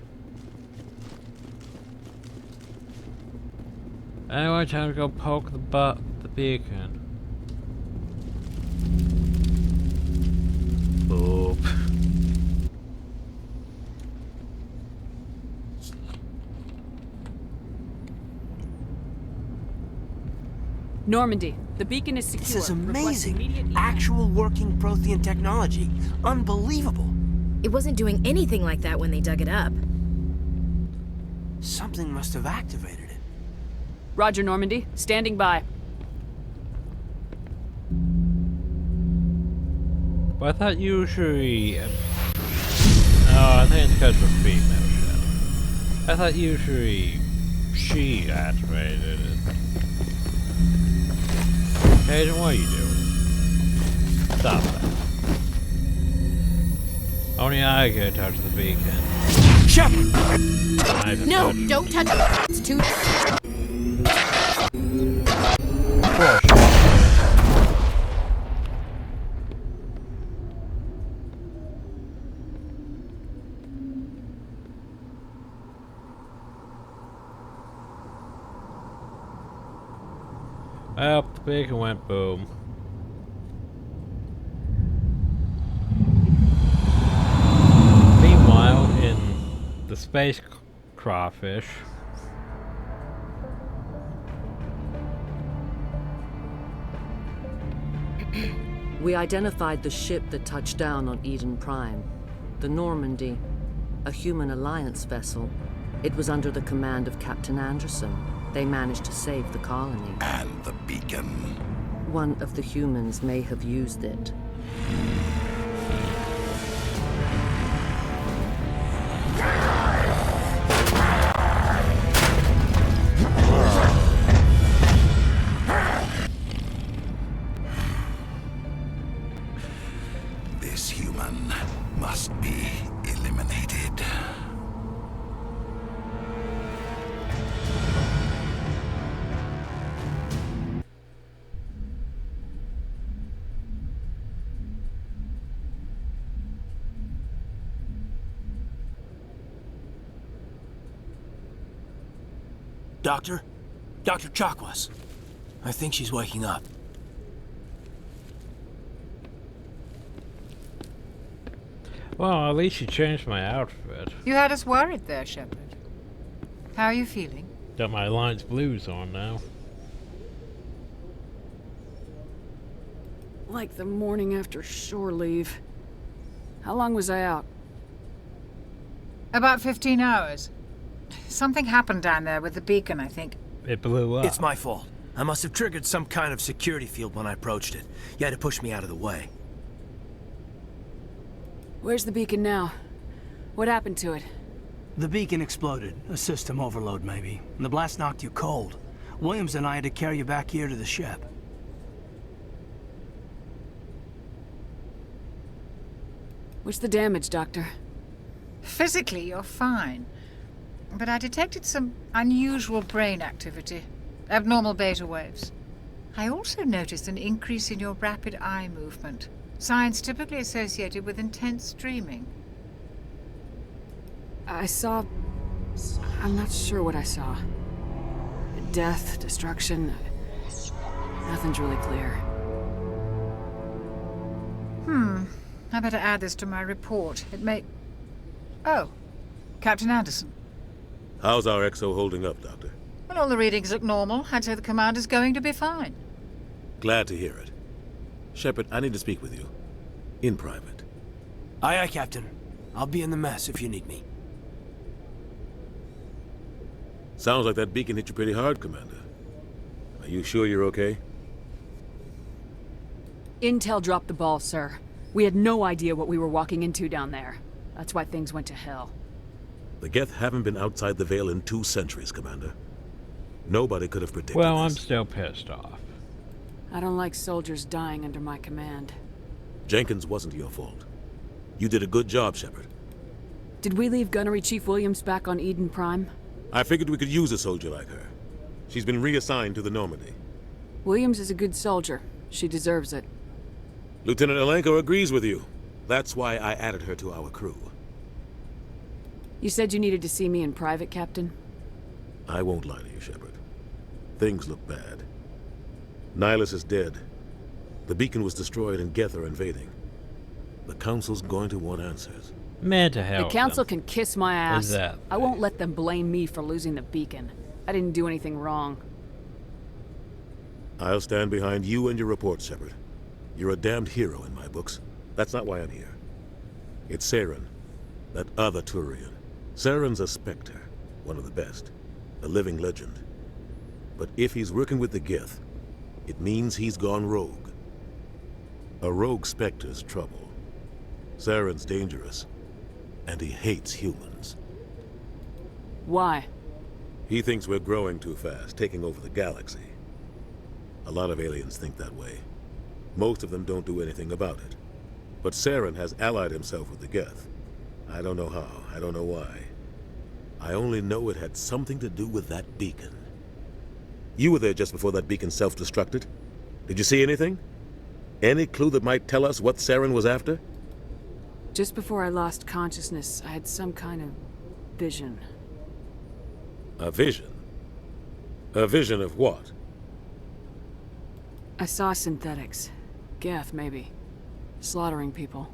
Anyway, time to go poke the beacon. Boop. Normandy, the beacon is secure. This is amazing. Actual working Prothean technology. Unbelievable. It wasn't doing anything like that when they dug it up. Something must have activated it. Roger, Normandy. Standing by. But I thought usually... oh, I think it's because we're female ship. I thought usually she activated it. Hayden, what are you doing? Stop that. Only I can touch the beacon. Shep! No, don't touch it. It's too... Well, the beacon went boom. Meanwhile, in the space crawfish, we identified the ship that touched down on Eden Prime, the Normandy, a human alliance vessel. It was under the command of Captain Anderson. They managed to save the colony. And the beacon. One of the humans may have used it. This human must be eliminated. Doctor? Dr. Chakwas. I think she's waking up. Well, at least you changed my outfit. You had us worried there, Shepard. How are you feeling? Got my Alliance blues on now. Like the morning after shore leave. How long was I out? About 15 hours. Something happened down there with the beacon, I think. It blew up. It's my fault. I must have triggered some kind of security field when I approached it. You had to push me out of the way. Where's the beacon now? What happened to it? The beacon exploded. A system overload, maybe. And the blast knocked you cold. Williams and I had to carry you back here to the ship. What's the damage, Doctor? Physically, you're fine. But I detected some unusual brain activity. Abnormal beta waves. I also noticed an increase in your rapid eye movement. Signs typically associated with intense dreaming. I saw... I'm not sure what I saw. Death, destruction... Nothing's really clear. I better add this to my report. It may... Oh, Captain Anderson. How's our XO holding up, Doctor? Well, all the readings look normal. I'd say the commander's going to be fine. Glad to hear it. Shepard, I need to speak with you. In private. Aye, aye, Captain. I'll be in the mess if you need me. Sounds like that beacon hit you pretty hard, Commander. Are you sure you're okay? Intel dropped the ball, sir. We had no idea what we were walking into down there. That's why things went to hell. The Geth haven't been outside the Veil in 2 centuries, Commander. Nobody could have predicted Well, this. I'm still pissed off. I don't like soldiers dying under my command. Jenkins wasn't your fault. You did a good job, Shepard. Did we leave Gunnery Chief Williams back on Eden Prime? I figured we could use a soldier like her. She's been reassigned to the Normandy. Williams is a good soldier. She deserves it. Lieutenant Alenko agrees with you. That's why I added her to our crew. You said you needed to see me in private, Captain? I won't lie to you, Shepard. Things look bad. Nihilus is dead. The beacon was destroyed and Geth are invading. The Council's going to want answers. Man to hell. The Council can kiss my ass. Exactly. I won't let them blame me for losing the beacon. I didn't do anything wrong. I'll stand behind you and your report, Shepard. You're a damned hero in my books. That's not why I'm here. It's Saren, that other Turian. Saren's a Spectre, one of the best, a living legend. But if he's working with the Geth, it means he's gone rogue. A rogue Spectre's trouble. Saren's dangerous, and he hates humans. Why? He thinks we're growing too fast, taking over the galaxy. A lot of aliens think that way. Most of them don't do anything about it. But Saren has allied himself with the Geth. I don't know how, I don't know why. I only know it had something to do with that beacon. You were there just before that beacon self-destructed. Did you see anything? Any clue that might tell us what Saren was after? Just before I lost consciousness, I had some kind of vision. A vision? A vision of what? I saw synthetics. Geth, maybe. Slaughtering people.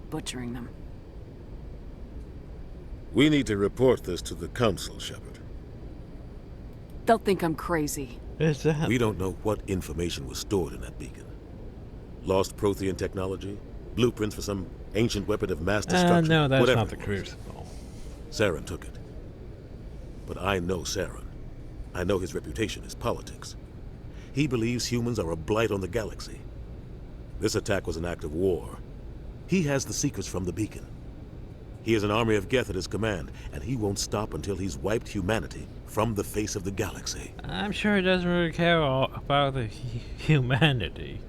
Butchering them. We need to report this to the Council, Shepard. They'll think I'm crazy. We don't know what information was stored in that beacon. Lost Prothean technology? Blueprints for some ancient weapon of mass destruction? No, that's whatever not the crucible. Saren took it. But I know Saren. I know his reputation is politics. He believes humans are a blight on the galaxy. This attack was an act of war. He has the secrets from the beacon. He has an army of Geth at his command, and he won't stop until he's wiped humanity from the face of the galaxy. I'm sure he doesn't really care about the humanity.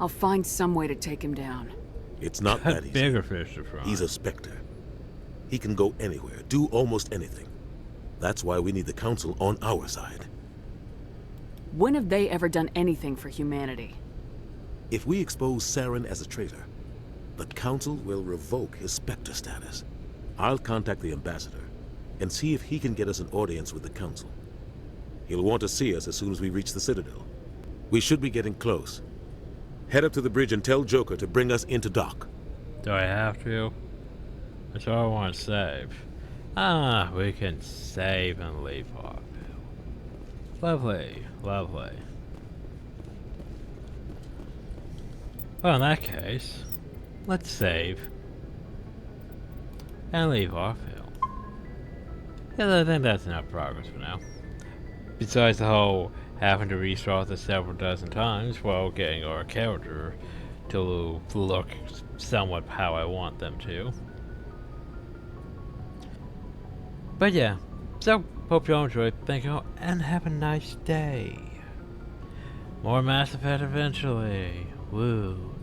I'll find some way to take him down. It's not that easy. Bigger fish to fry. He's a Spectre. He can go anywhere, do almost anything. That's why we need the Council on our side. When have they ever done anything for humanity? If we expose Saren as a traitor, the Council will revoke his Spectre status. I'll contact the Ambassador. and see if he can get us an audience with the Council. He'll want to see us as soon as we reach the Citadel. We should be getting close. Head up to the bridge and tell Joker to bring us into dock. Do I have to? That's all I want to save. Ah, we can save and leave Harville. Lovely, lovely. Well, in that case, let's save and leave Harville. Yeah, I think that's enough progress for now. Besides the whole having to restart this several dozen times while getting our character to look somewhat how I want them to. But yeah, so hope you all enjoyed. Thank you all, and have a nice day. More Mass Effect eventually. Woo.